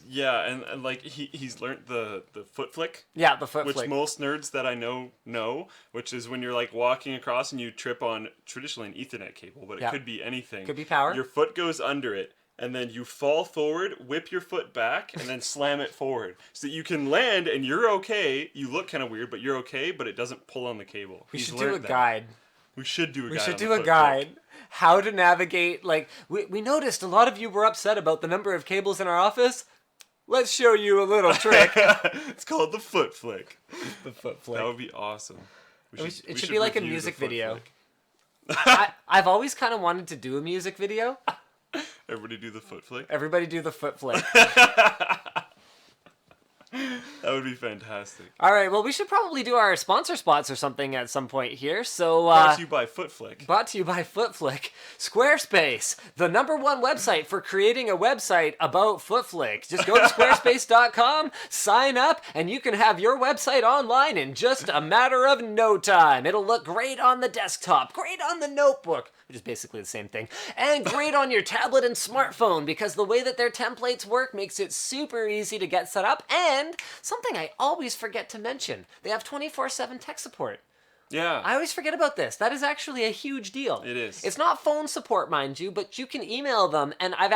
Yeah, and like he's learned the foot flick. Yeah, the foot which flick. most nerds that I know, which is when you're like walking across and you trip on traditionally an Ethernet cable, but it could be anything. Could be power. Your foot goes under it, and then you fall forward, whip your foot back, and then slam it forward, so that you can land and you're okay. You look kind of weird, but you're okay, but it doesn't pull on the cable. We should do a guide. We should do a guide. We should do a guide. How to navigate, like, we noticed a lot of you were upset about the number of cables in our office. Let's show you a little trick. It's called the foot flick. The foot flick. That would be awesome. It should be like a music video. Flick. I've always kind of wanted to do a music video. Everybody do the foot flick? Everybody do the foot flick. That would be fantastic. All right, well, we should probably do our sponsor spots or something at some point here. So, brought to you by FootFlick. Brought to you by FootFlick. Squarespace, the #1 website for creating a website about FootFlick. Just go to squarespace.com, sign up, and you can have your website online in just a matter of no time. It'll look great on the desktop, great on the notebook, which is basically the same thing, and great on your tablet and smartphone, because the way that their templates work makes it super easy to get set up. And something I always forget to mention, they have 24/7 tech support. Yeah. I always forget about this. That is actually a huge deal. It is. It's not phone support, mind you, but you can email them, and I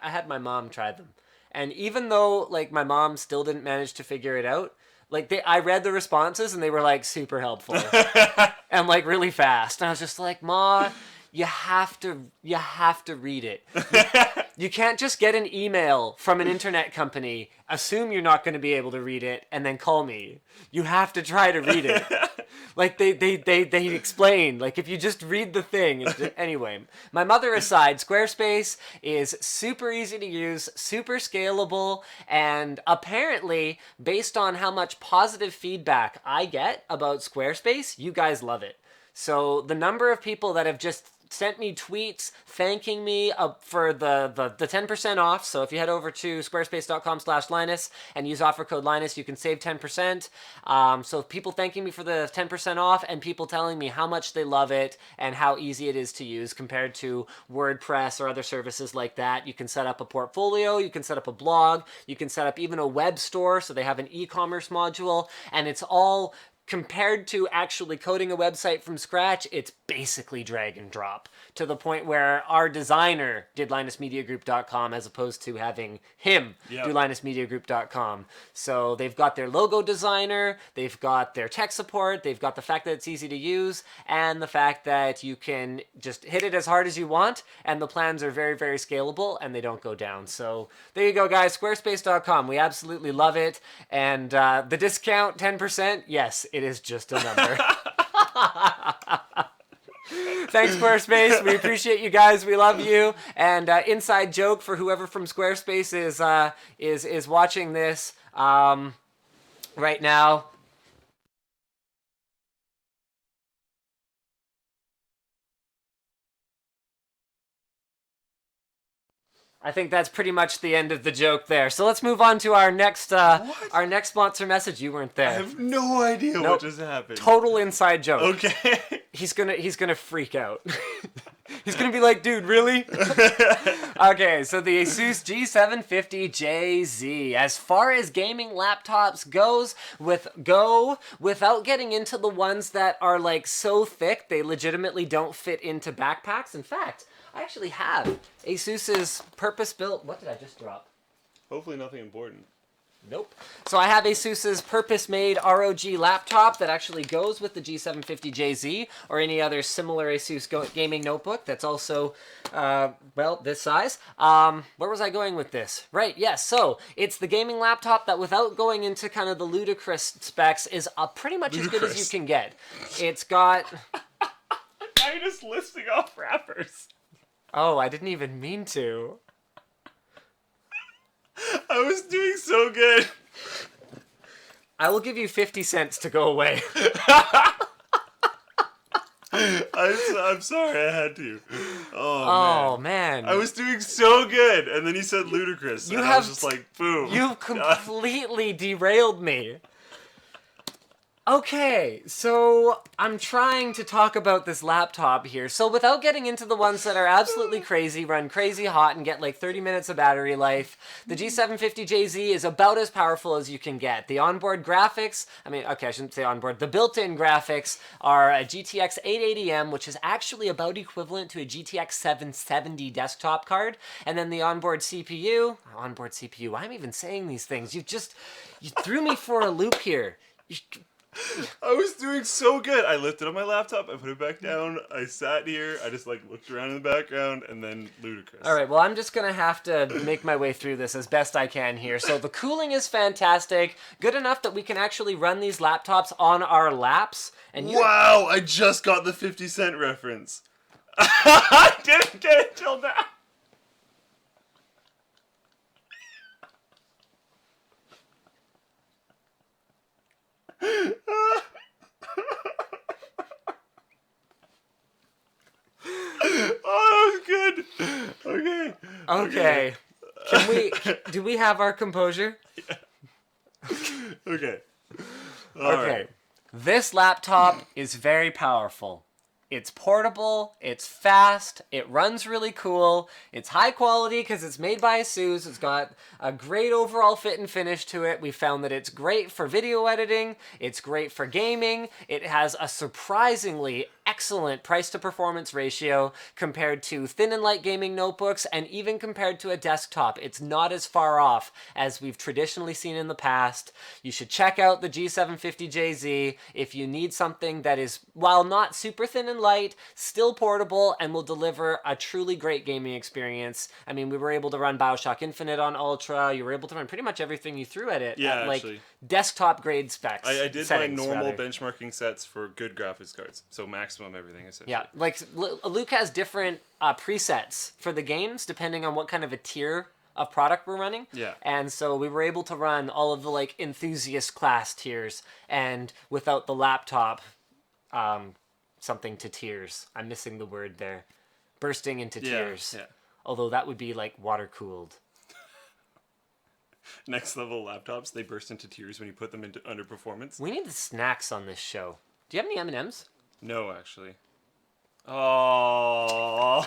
had my mom try them. And even though, like, my mom still didn't manage to figure it out, like, I read the responses, and they were, like, super helpful. And, like, really fast. And I was just like, Ma, you have to read it. You can't just get an email from an internet company, assume you're not going to be able to read it, and then call me. You have to try to read it. Like, they explain, like, if you just read the thing. Anyway, my mother aside, Squarespace is super easy to use, super scalable, and apparently, based on how much positive feedback I get about Squarespace, you guys love it. So the number of people that have just sent me tweets thanking me for the 10% off. So if you head over to squarespace.com/Linus and use offer code Linus, you can save 10%. So people thanking me for the 10% off, and people telling me how much they love it and how easy it is to use compared to WordPress or other services like that. You can set up a portfolio, you can set up a blog, you can set up even a web store. So they have an e-commerce module, and it's all compared to actually coding a website from scratch. It's basically drag and drop, to the point where our designer did linusmediagroup.com as opposed to having him do linusmediagroup.com. So they've got their logo designer, they've got their tech support, they've got the fact that it's easy to use, and the fact that you can just hit it as hard as you want, and the plans are very, very scalable, and they don't go down. So there you go, guys. Squarespace.com. We absolutely love it. And the discount, 10%, yes, it is just a number. Thanks, Squarespace. We appreciate you guys. We love you. And inside joke for whoever from Squarespace is watching this right now. I think that's pretty much the end of the joke there. So let's move on to our next sponsor message. You weren't there. I have no idea what just happened. Total inside joke. Okay. He's gonna freak out. He's gonna be like, dude, really? Okay, so the ASUS G750JZ. As far as gaming laptops go without getting into the ones that are like so thick they legitimately don't fit into backpacks. In fact, I actually have ASUS's purpose-built. What did I just drop? Hopefully nothing important. Nope. So I have ASUS's purpose-made ROG laptop that actually goes with the G750JZ or any other similar ASUS gaming notebook that's also, well, this size. Where was I going with this? Right, yes. So it's the gaming laptop that, without going into kind of the ludicrous specs, is pretty much as good as you can get. It's got... Now you're just listing off rappers. Oh, I didn't even mean to. I was doing so good. I will give you 50 cents to go away. I'm sorry, I had to. Oh, man. I was doing so good, and then he said ludicrous, and I was just like, boom. You've completely derailed me. Okay, so I'm trying to talk about this laptop here. So without getting into the ones that are absolutely crazy, run crazy hot, and get like 30 minutes of battery life, the G750JZ is about as powerful as you can get. The onboard graphics, I shouldn't say onboard, the built-in graphics are a GTX 880M, which is actually about equivalent to a GTX 770 desktop card. And then the onboard CPU, why am I even saying these things? You threw me for a loop here. I was doing so good. I lifted up my laptop, I put it back down, I sat here, I just like looked around in the background, and then ludicrous. All right, well, I'm just going to have to make my way through this as best I can here. So the cooling is fantastic, good enough that we can actually run these laptops on our laps. And wow, I just got the 50 Cent reference. I didn't get it till now. Oh, that was good. Okay. Do we have our composure? Yeah. Okay. All okay. right. This laptop is very powerful. It's portable, it's fast, it runs really cool, it's high quality because it's made by ASUS, it's got a great overall fit and finish to it. We found that it's great for video editing, it's great for gaming, it has a surprisingly excellent price to performance ratio compared to thin and light gaming notebooks, and even compared to a desktop. It's not as far off as we've traditionally seen in the past. You should check out the G750JZ if you need something that is, while not super thin and light, still portable and will deliver a truly great gaming experience. I mean, we were able to run BioShock Infinite on Ultra. You were able to run pretty much everything you threw at it. Yeah, at, like, actually. Desktop grade specs. I did settings, my normal rather. benchmarking sets for good graphics cards, so maximum everything essentially. Yeah, like Luke has different presets for the games depending on what kind of a tier of product we're running. Yeah. And so we were able to run all of the like enthusiast class tiers, and without the laptop, something to tears. I'm missing the word there. Bursting into tears. Yeah. Although that would be like water cooled. Next level laptops, they burst into tears when you put them into underperformance. We need the snacks on this show. Do you have any M&Ms? No, actually. Oh.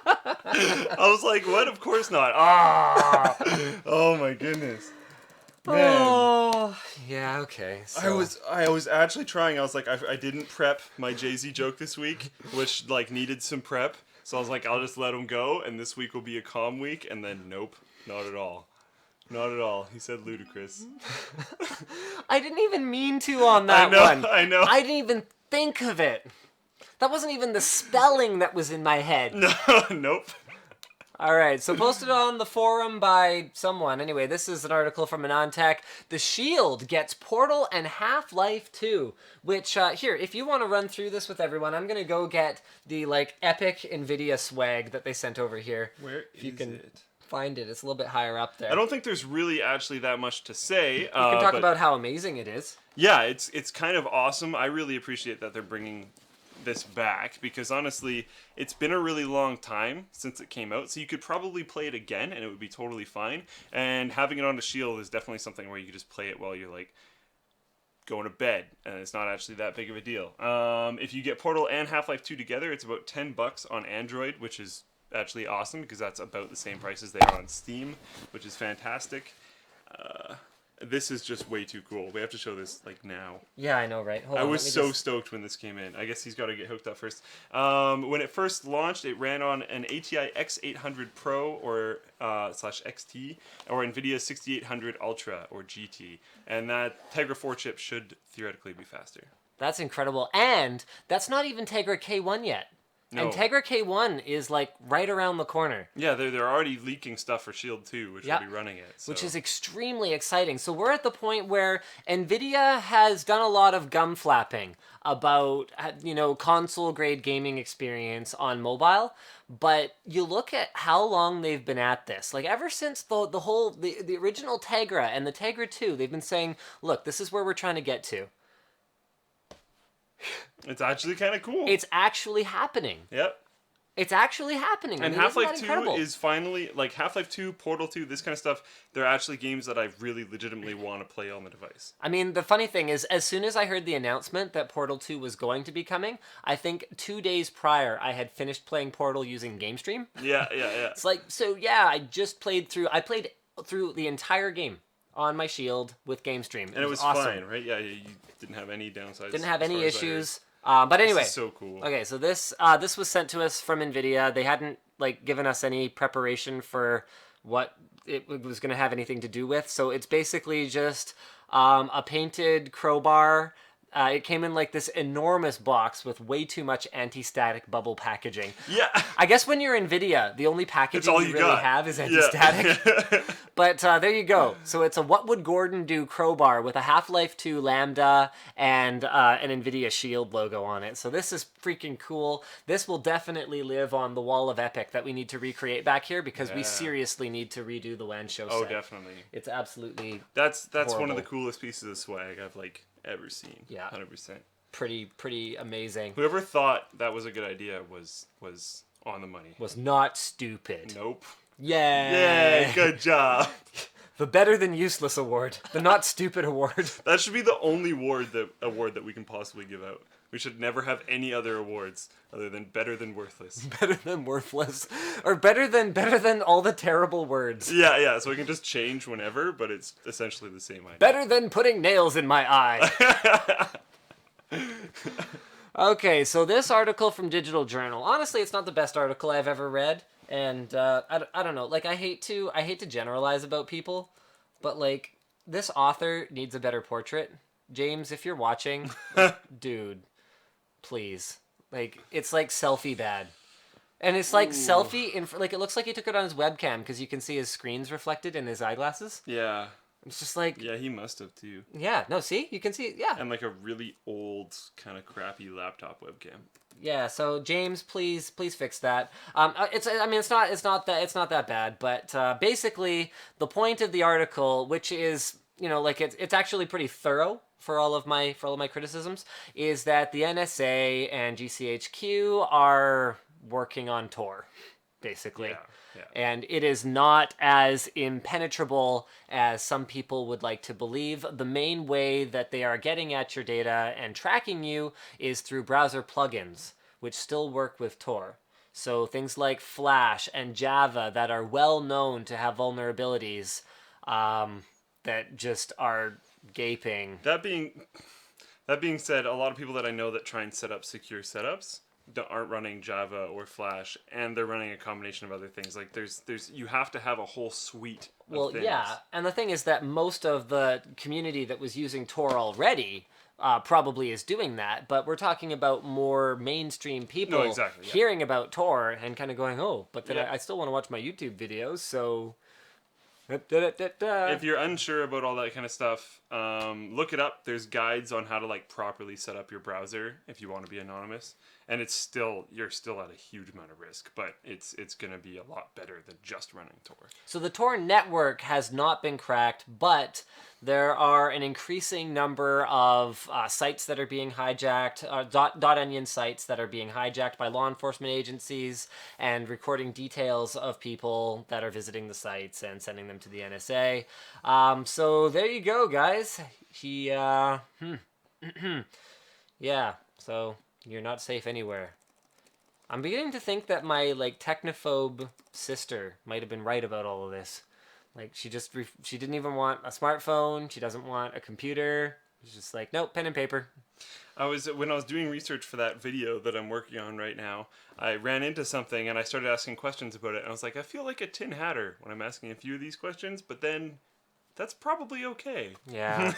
I was like, what? Of course not. Ah. Oh my goodness. Man. Oh, yeah, okay. So. I was actually trying. I was like, I didn't prep my Jay-Z joke this week, which like needed some prep. So I was like, I'll just let him go, and this week will be a calm week. And then nope, not at all. Not at all. He said ludicrous. I didn't even mean to on that one. I know. I didn't even think of it. That wasn't even the spelling that was in my head. No, nope. All right, so posted on the forum by someone. Anyway, this is an article from AnonTech. The Shield gets Portal and Half-Life 2, which, here, if you want to run through this with everyone, I'm going to go get the, like, epic NVIDIA swag that they sent over here. Where if you is can it? Find it. It's a little bit higher up there. I don't think there's really actually that much to say. We can talk about how amazing it is. Yeah, it's kind of awesome. I really appreciate that they're bringing this back, because honestly, it's been a really long time since it came out, so you could probably play it again and it would be totally fine. And having it on a Shield is definitely something where you could just play it while you're like going to bed, and it's not actually that big of a deal. If you get Portal and Half-Life 2 together, it's about $10 on Android, which is actually awesome because that's about the same price as they are on Steam, which is fantastic. This is just way too cool. We have to show this like now. Yeah, I know, right? Hold I on, was let me so just- stoked when this came in. I guess he's got to get hooked up first. When it first launched, it ran on an ATI X800 Pro or /XT or NVIDIA 6800 Ultra or GT, and that Tegra 4 chip should theoretically be faster. That's incredible. And that's not even Tegra K1 yet. No. And Tegra K1 is like right around the corner. Yeah, they're already leaking stuff for Shield 2, which Yep. will be running it. So. Which is extremely exciting. So we're at the point where NVIDIA has done a lot of gum flapping about, console grade gaming experience on mobile. But you look at how long they've been at this. Like ever since the original Tegra and the Tegra 2, they've been saying, look, this is where we're trying to get to. It's actually kind of cool. It's actually happening. Yep. It's actually happening. And I mean, isn't Half-Life that 2 incredible? is finally, like Half-Life 2, Portal 2, this kind of stuff, they're actually games that I really legitimately want to play on the device. I mean, the funny thing is, as soon as I heard the announcement that Portal 2 was going to be coming, I think 2 days prior, I had finished playing Portal using GameStream. Yeah. It's like, so yeah, I played through the entire game on my Shield with GameStream. And it was awesome. fine, right? Yeah, you didn't have any downsides. Didn't have as any far as I heard. issues. But anyway, This is so cool. okay, so this was sent to us from NVIDIA. They hadn't given us any preparation for what it was going to have anything to do with. So it's basically just a painted crowbar. It came in like this enormous box with way too much anti-static bubble packaging. Yeah. I guess when you're NVIDIA, the only packaging all you you really got. have is anti-static. Yeah. But there you go. So it's a What Would Gordon Do crowbar with a Half-Life 2 Lambda and an NVIDIA Shield logo on it. So this is freaking cool. This will definitely live on the wall of Epic that we need to recreate back here because we Yeah. seriously need to redo the WAN show Oh, set. definitely. It's absolutely That's one of horrible. the coolest pieces of swag I've ever seen. Yeah. 100%. pretty amazing. Whoever thought that was a good idea was on the money. Was not stupid. Nope. Yay! Yay, good job. The Better Than Useless Award. The Not Stupid Award. That should be the only award that we can possibly give out. We should never have any other awards other than Better Than Worthless. Better than worthless. Or better than all the terrible words. Yeah, so we can just change whenever, but it's essentially the same idea. Better than putting nails in my eye. Okay, so this article from Digital Journal. Honestly, it's not the best article I've ever read, and I don't know. Like, I hate to generalize about people, but like this author needs a better portrait. James, if you're watching, dude, please. Like, it's like selfie bad. And it's like selfie in like it looks like he took it on his webcam because you can see his screens reflected in his eyeglasses. Yeah. It's just like Yeah, he must have too. yeah, no, see? You can see it. Yeah. And like a really old, kind of crappy laptop webcam. Yeah, so James, please fix that. It's not that bad, but basically the point of the article, which is, like it's actually pretty thorough for all of my criticisms, is that the NSA and GCHQ are working on Tor, basically. Yeah. And it is not as impenetrable as some people would like to believe. The main way that they are getting at your data and tracking you is through browser plugins, which still work with Tor. So things like Flash and Java that are well known to have vulnerabilities that just are gaping. That being said, a lot of people that I know that try and set up secure setups aren't running Java or Flash, and they're running a combination of other things. Like there's you have to have a whole suite of things. Yeah, and the thing is that most of the community that was using Tor already probably is doing that, but we're talking about more mainstream people hearing about Tor and kind of going, oh, but then I still want to watch my YouTube videos, so... If you're unsure about all that kind of stuff, look it up. There's guides on how to properly set up your browser if you want to be anonymous, and you're still at a huge amount of risk, but it's going to be a lot better than just running Tor. So the Tor network has not been cracked, but there are an increasing number of sites that are being hijacked, .onion sites that are being hijacked by law enforcement agencies and recording details of people that are visiting the sites and sending them him to the NSA. So there you go, guys. He, yeah, so you're not safe anywhere. I'm beginning to think that my, like, technophobe sister might have been right about all of this. Like, she didn't even want a smartphone. She doesn't want a computer. She's just like, nope, pen and paper. When I was doing research for that video that I'm working on right now, I ran into something and I started asking questions about it. And I was like, I feel like a tin hatter when I'm asking a few of these questions, but then that's probably okay. Yeah.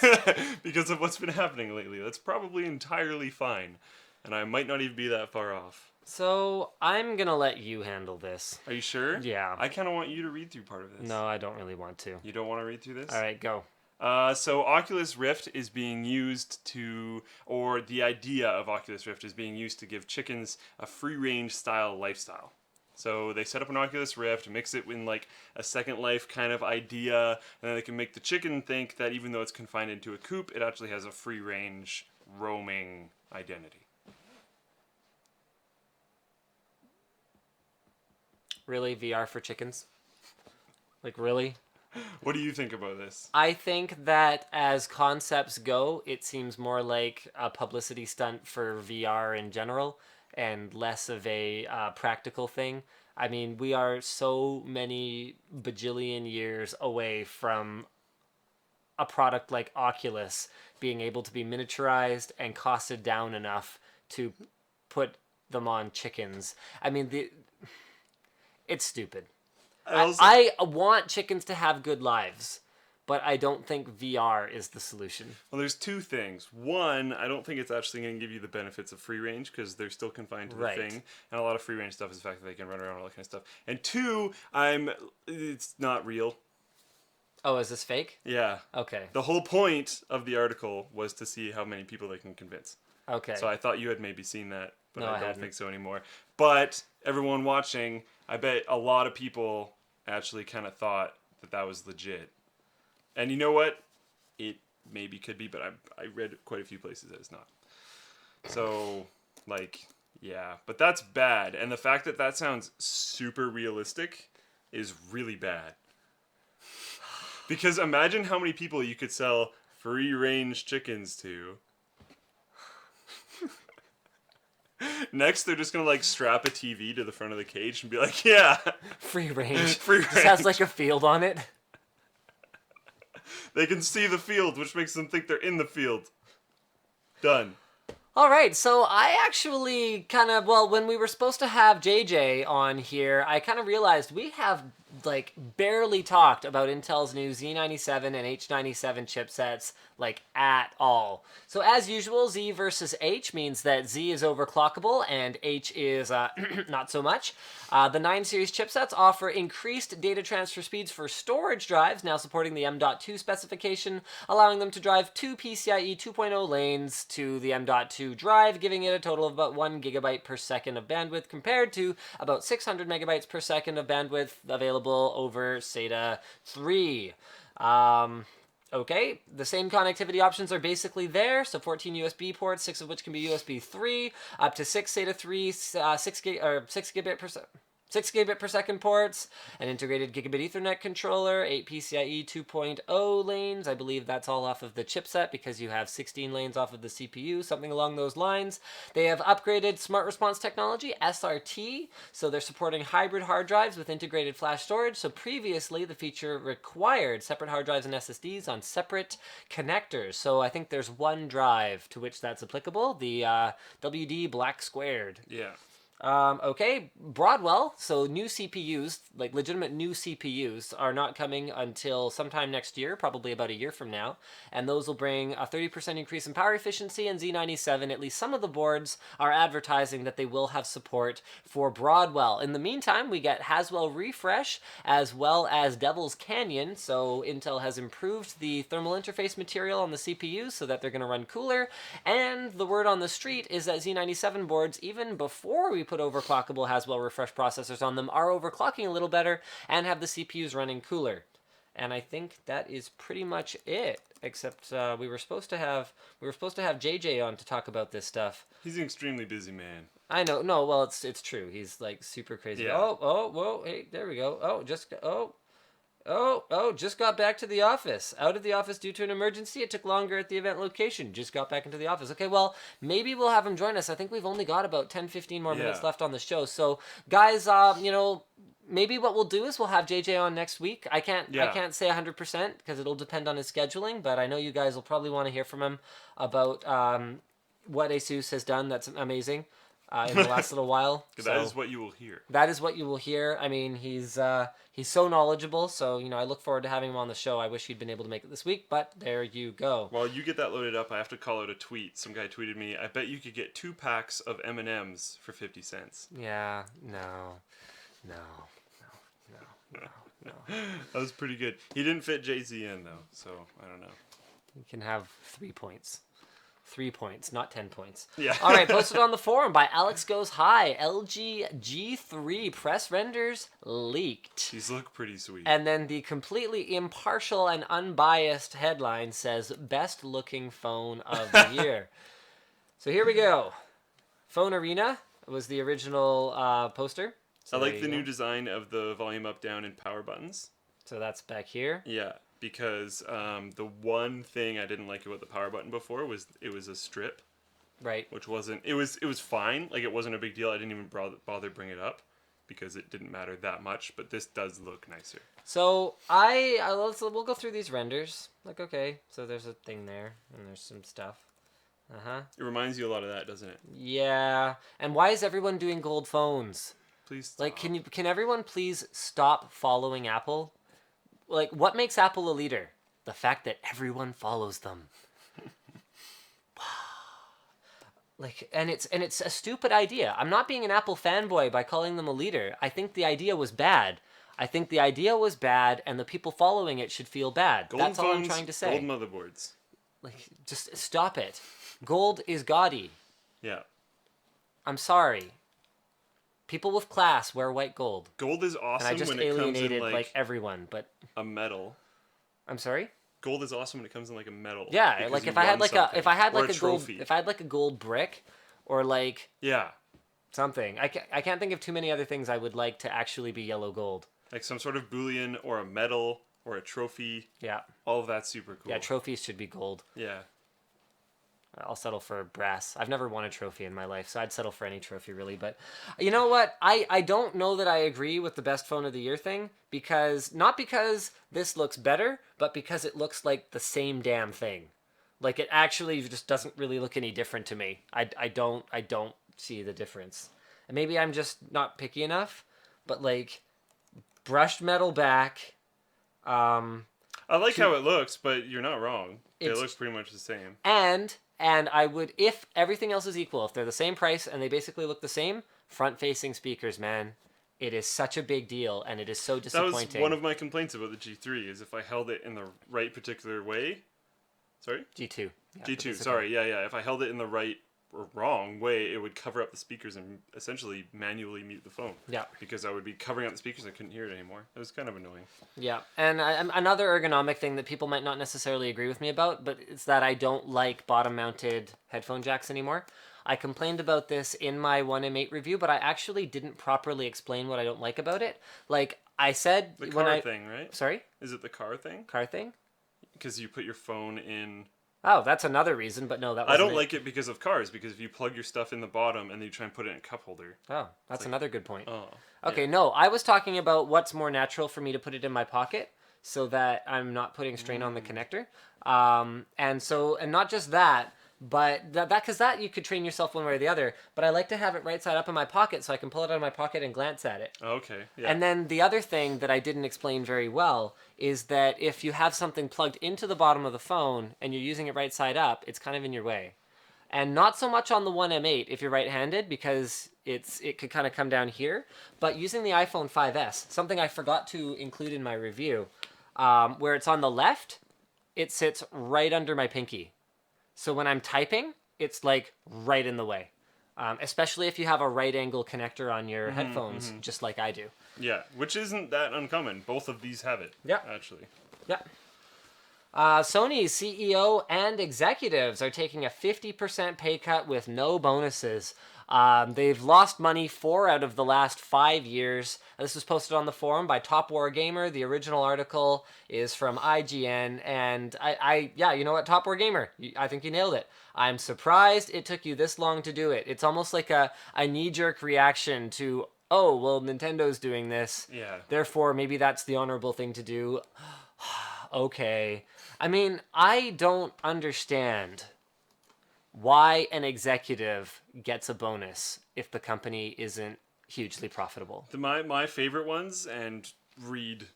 Because of what's been happening lately. That's probably entirely fine. And I might not even be that far off. So, I'm gonna let you handle this. Are you sure? Yeah. I kind of want you to read through part of this. No, I don't really want to. You don't want to read through this? All right, go. So Oculus Rift is being used or the idea of Oculus Rift is being used to give chickens a free-range style lifestyle. So they set up an Oculus Rift, mix it with like a Second Life kind of idea, and then they can make the chicken think that even though it's confined into a coop, it actually has a free-range roaming identity. Really? VR for chickens? Like, really? What do you think about this? I think that as concepts go, it seems more like a publicity stunt for VR in general and less of a practical thing. I mean, we are so many bajillion years away from a product like Oculus being able to be miniaturized and costed down enough to put them on chickens. I mean, it's stupid. I want chickens to have good lives, but I don't think VR is the solution. Well, there's two things. One, I don't think it's actually going to give you the benefits of free range because they're still confined to the thing. And a lot of free range stuff is the fact that they can run around and all that kind of stuff. And two, it's not real. Oh, is this fake? Yeah. Okay. The whole point of the article was to see how many people they can convince. Okay. So I thought you had maybe seen that, but No, I I don't hadn't. think so anymore. But everyone watching, I bet a lot of people actually kind of thought that was legit. And you know what? It maybe could be, but I read quite a few places that it's not. So, like, yeah. But that's bad. And the fact that sounds super realistic is really bad. Because imagine how many people you could sell free-range chickens to. Next, they're just going to, like, strap a TV to the front of the cage and be like, yeah. Free range. Free range. Just has, like, a field on it. They can see the field, which makes them think they're in the field. Done. All right, so I actually when we were supposed to have JJ on here, I kind of realized we have, like, barely talked about Intel's new Z97 and H97 chipsets, like, at all. So as usual, Z versus H means that Z is overclockable and H is not so much. The 9 series chipsets offer increased data transfer speeds for storage drives, now supporting the M.2 specification, allowing them to drive 2 PCIe 2.0 lanes to the M.2 drive, giving it a total of about 1 gigabyte per second of bandwidth, compared to about 600 megabytes per second of bandwidth available over SATA 3. Okay, the same connectivity options are basically there, so 14 USB ports, 6 of which can be USB 3, up to 6 SATA 3, 6 gigabit per second ports, an integrated gigabit Ethernet controller, 8 PCIe 2.0 lanes. I believe that's all off of the chipset because you have 16 lanes off of the CPU, something along those lines. They have upgraded Smart Response technology, SRT, so they're supporting hybrid hard drives with integrated flash storage. So previously, the feature required separate hard drives and SSDs on separate connectors. So I think there's one drive to which that's applicable, the WD Black Squared. Yeah. Okay, Broadwell, so new CPUs, like legitimate new CPUs, are not coming until sometime next year, probably about a year from now, and those will bring a 30% increase in power efficiency, and Z97, at least some of the boards, are advertising that they will have support for Broadwell. In the meantime, we get Haswell Refresh, as well as Devil's Canyon, so Intel has improved the thermal interface material on the CPUs so that they're going to run cooler, and the word on the street is that Z97 boards, even before we put overclockable Haswell Refresh processors on them, are overclocking a little better and have the CPUs running cooler. And I think that is pretty much it. Except we were supposed to have JJ on to talk about this stuff. He's an extremely busy man. I know. No, well, it's true. He's like super crazy. Yeah. Oh, whoa, hey, there we go. Just got back to the office. Out of the office due to an emergency. It took longer at the event location. Just got back into the office. Okay, well, maybe we'll have him join us. I think we've only got about 10, 15 more minutes left on the show. So, guys, maybe what we'll do is we'll have JJ on next week. I can't say 100% because it'll depend on his scheduling, but I know you guys will probably want to hear from him about what ASUS has done that's amazing in the last little while. That is what you will hear. That is what you will hear. I mean, he's so knowledgeable, so I look forward to having him on the show. I wish he'd been able to make it this week, but there you go. While you get that loaded up, I have to call out a tweet. Some guy tweeted me, I bet you could get 2 packs of M&Ms for 50 cents. Yeah, no. That was pretty good. He didn't fit Jay-Z in, though, so I don't know. You can have 3 points. 3 points, not 10 points. Yeah. All right, posted on the forum by Alex Goes High. LG G3 press renders leaked. These look pretty sweet. And then the completely impartial and unbiased headline says, best looking phone of the year. So here we go. Phone Arena was the original poster. So I like the new design of the volume up, down, and power buttons. So that's back here. Yeah, because the one thing I didn't like about the power button before was it was a strip. Right. Which wasn't... It was fine. Like, it wasn't a big deal. I didn't even bother bring it up because it didn't matter that much. But this does look nicer. So we'll go through these renders. Like, okay, so there's a thing there, and there's some stuff. It reminds you a lot of that, doesn't it? Yeah. And why is everyone doing gold phones? Please stop. Like, can everyone please stop following Apple? Like, what makes Apple a leader? The fact that everyone follows them. Like, and it's a stupid idea. I'm not being an Apple fanboy by calling them a leader. I think the idea was bad. And the people following it should feel bad. Golden That's all I'm trying to say. Gold motherboards. Like, just stop it. Gold is gaudy. Yeah. I'm sorry. People with class wear white gold. Gold is awesome and I just when it comes in alienated everyone, but a metal. I'm sorry? Gold is awesome when it comes in like a metal. Yeah, like if I had like a gold brick or like something. I can't think of too many other things I would like to actually be yellow gold. Like some sort of bullion or a medal or a trophy. Yeah. All of that's super cool. Yeah, trophies should be gold. Yeah. I'll settle for brass. I've never won a trophy in my life, so I'd settle for any trophy, really. But you know what? I don't know that I agree with the best phone of the year thing, not because this looks better, but because it looks like the same damn thing. Like, it actually just doesn't really look any different to me. I don't see the difference. And maybe I'm just not picky enough, but like, brushed metal back. I like how it looks, but you're not wrong. It looks pretty much the same. And I would, if everything else is equal, if they're the same price and they basically look the same, front-facing speakers, man, it is such a big deal, and it is so disappointing. That was one of my complaints about the G3, is if I held it in the right particular way... Sorry? G2. Yeah, G2, sorry, yeah. If I held it in the right or wrong way, it would cover up the speakers and essentially manually mute the phone. Yeah. Because I would be covering up the speakers and I couldn't hear it anymore. It was kind of annoying. Yeah, and another ergonomic thing that people might not necessarily agree with me about, but it's that I don't like bottom-mounted headphone jacks anymore. I complained about this in my 1M8 review, but I actually didn't properly explain what I don't like about it. Like, I said... The car thing, right? Sorry? Is it the car thing? Car thing? Because you put your phone in... Oh, that's another reason, but no, that wasn't I don't like it because of cars, because if you plug your stuff in the bottom and then you try and put it in a cup holder. Oh, that's another good point. Oh. Okay, no, I was talking about what's more natural for me to put it in my pocket so that I'm not putting strain on the connector. And not just that, but because that you could train yourself one way or the other, but I like to have it right side up in my pocket so I can pull it out of my pocket and glance at it. Okay, yeah. And then the other thing that I didn't explain very well is that if you have something plugged into the bottom of the phone and you're using it right side up, it's kind of in your way. And not so much on the 1M8 if you're right-handed, because it could kind of come down here, but using the iPhone 5S, something I forgot to include in my review, where it's on the left, it sits right under my pinky. So when I'm typing, it's like right in the way. Especially if you have a right angle connector on your headphones, just like I do. Yeah, which isn't that uncommon. Both of these have it. Yeah. Actually. Yeah. Sony's CEO and executives are taking a 50% pay cut with no bonuses. They've lost money 4 out of the last 5 years. This was posted on the forum by Top War Gamer. The original article is from IGN, and yeah, you know what, Top War Gamer, I think you nailed it. I'm surprised it took you this long to do it. It's almost like a knee-jerk reaction to, oh, well, Nintendo's doing this. Yeah. Therefore, maybe that's the honorable thing to do. Okay. I mean, I don't understand why an executive gets a bonus if the company isn't hugely profitable. My favorite ones, and Reed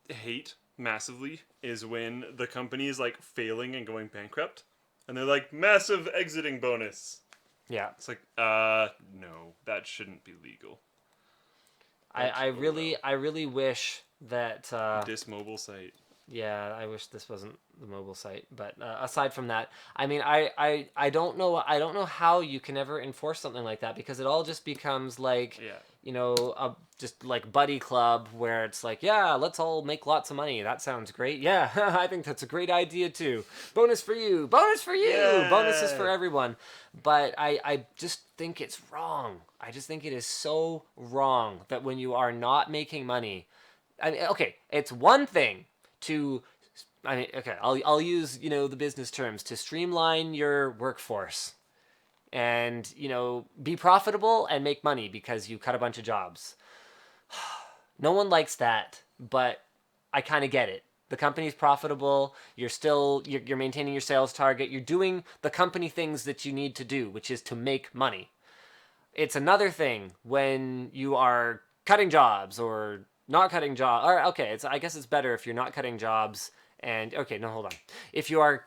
hate massively, is when the company is like failing and going bankrupt, and they're like, massive exiting bonus. Yeah. It's like, no, that shouldn't be legal. I really wish that This mobile site. yeah, I wish this wasn't the mobile site. But aside from that, I mean, I don't know how you can ever enforce something like that, because it all just becomes like, Yeah. you know, just like buddy club where it's like, yeah, let's all make lots of money. That sounds great. Yeah, I think that's a great idea too. Bonus for you. Bonus for you. Yeah. Bonuses for everyone. But I just think it's wrong. I just think it is so wrong that when you are not making money, I mean, okay, it's one thing to, I mean, okay, I'll use, you know, the business terms, to streamline your workforce and, you know, be profitable and make money because you cut a bunch of jobs. No one likes that, but I kind of get it. The company's profitable, you're maintaining your sales target, you're doing the company things that you need to do, which is to make money. It's another thing when you are cutting jobs or not cutting jobs. Or okay, I guess it's better if you're not cutting jobs. And okay, no, hold on. If you are,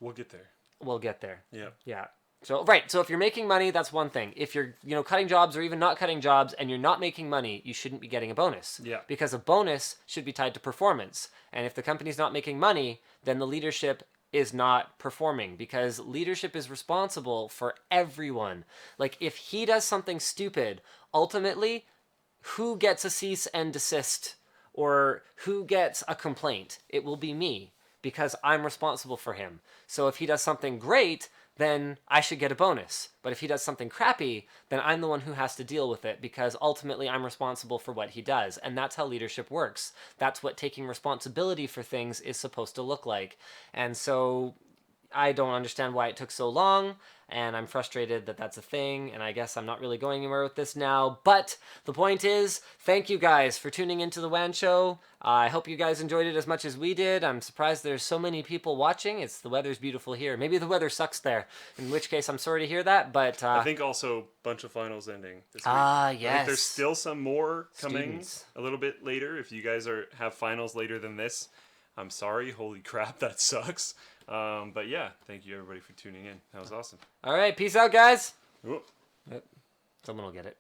We'll get there. we'll get there. Yeah. Yeah. So right. So if you're making money, that's one thing. If you're, you know, cutting jobs or even not cutting jobs and you're not making money, you shouldn't be getting a bonus. Yeah. Because a bonus should be tied to performance. And if the company's not making money, then the leadership is not performing, because leadership is responsible for everyone. Like, if he does something stupid, ultimately, who gets a cease and desist or who gets a complaint? It will be me, because I'm responsible for him. So if he does something great, then I should get a bonus. But if he does something crappy, then I'm the one who has to deal with it, because ultimately I'm responsible for what he does. And that's how leadership works. That's what taking responsibility for things is supposed to look like. And so I don't understand why it took so long, and I'm frustrated that that's a thing, and I guess I'm not really going anywhere with this now. But the point is, thank you guys for tuning into the WAN show. I hope you guys enjoyed it as much as we did. I'm surprised there's so many people watching. The weather's beautiful here. Maybe the weather sucks there, in which case I'm sorry to hear that, but... I think also bunch of finals ending this week. Yes. I think there's still some more coming Students. a little bit later. If you guys have finals later than this, I'm sorry. Holy crap, that sucks. But yeah, thank you everybody for tuning in. That was awesome. All right, peace out, guys. Ooh. Someone will get it.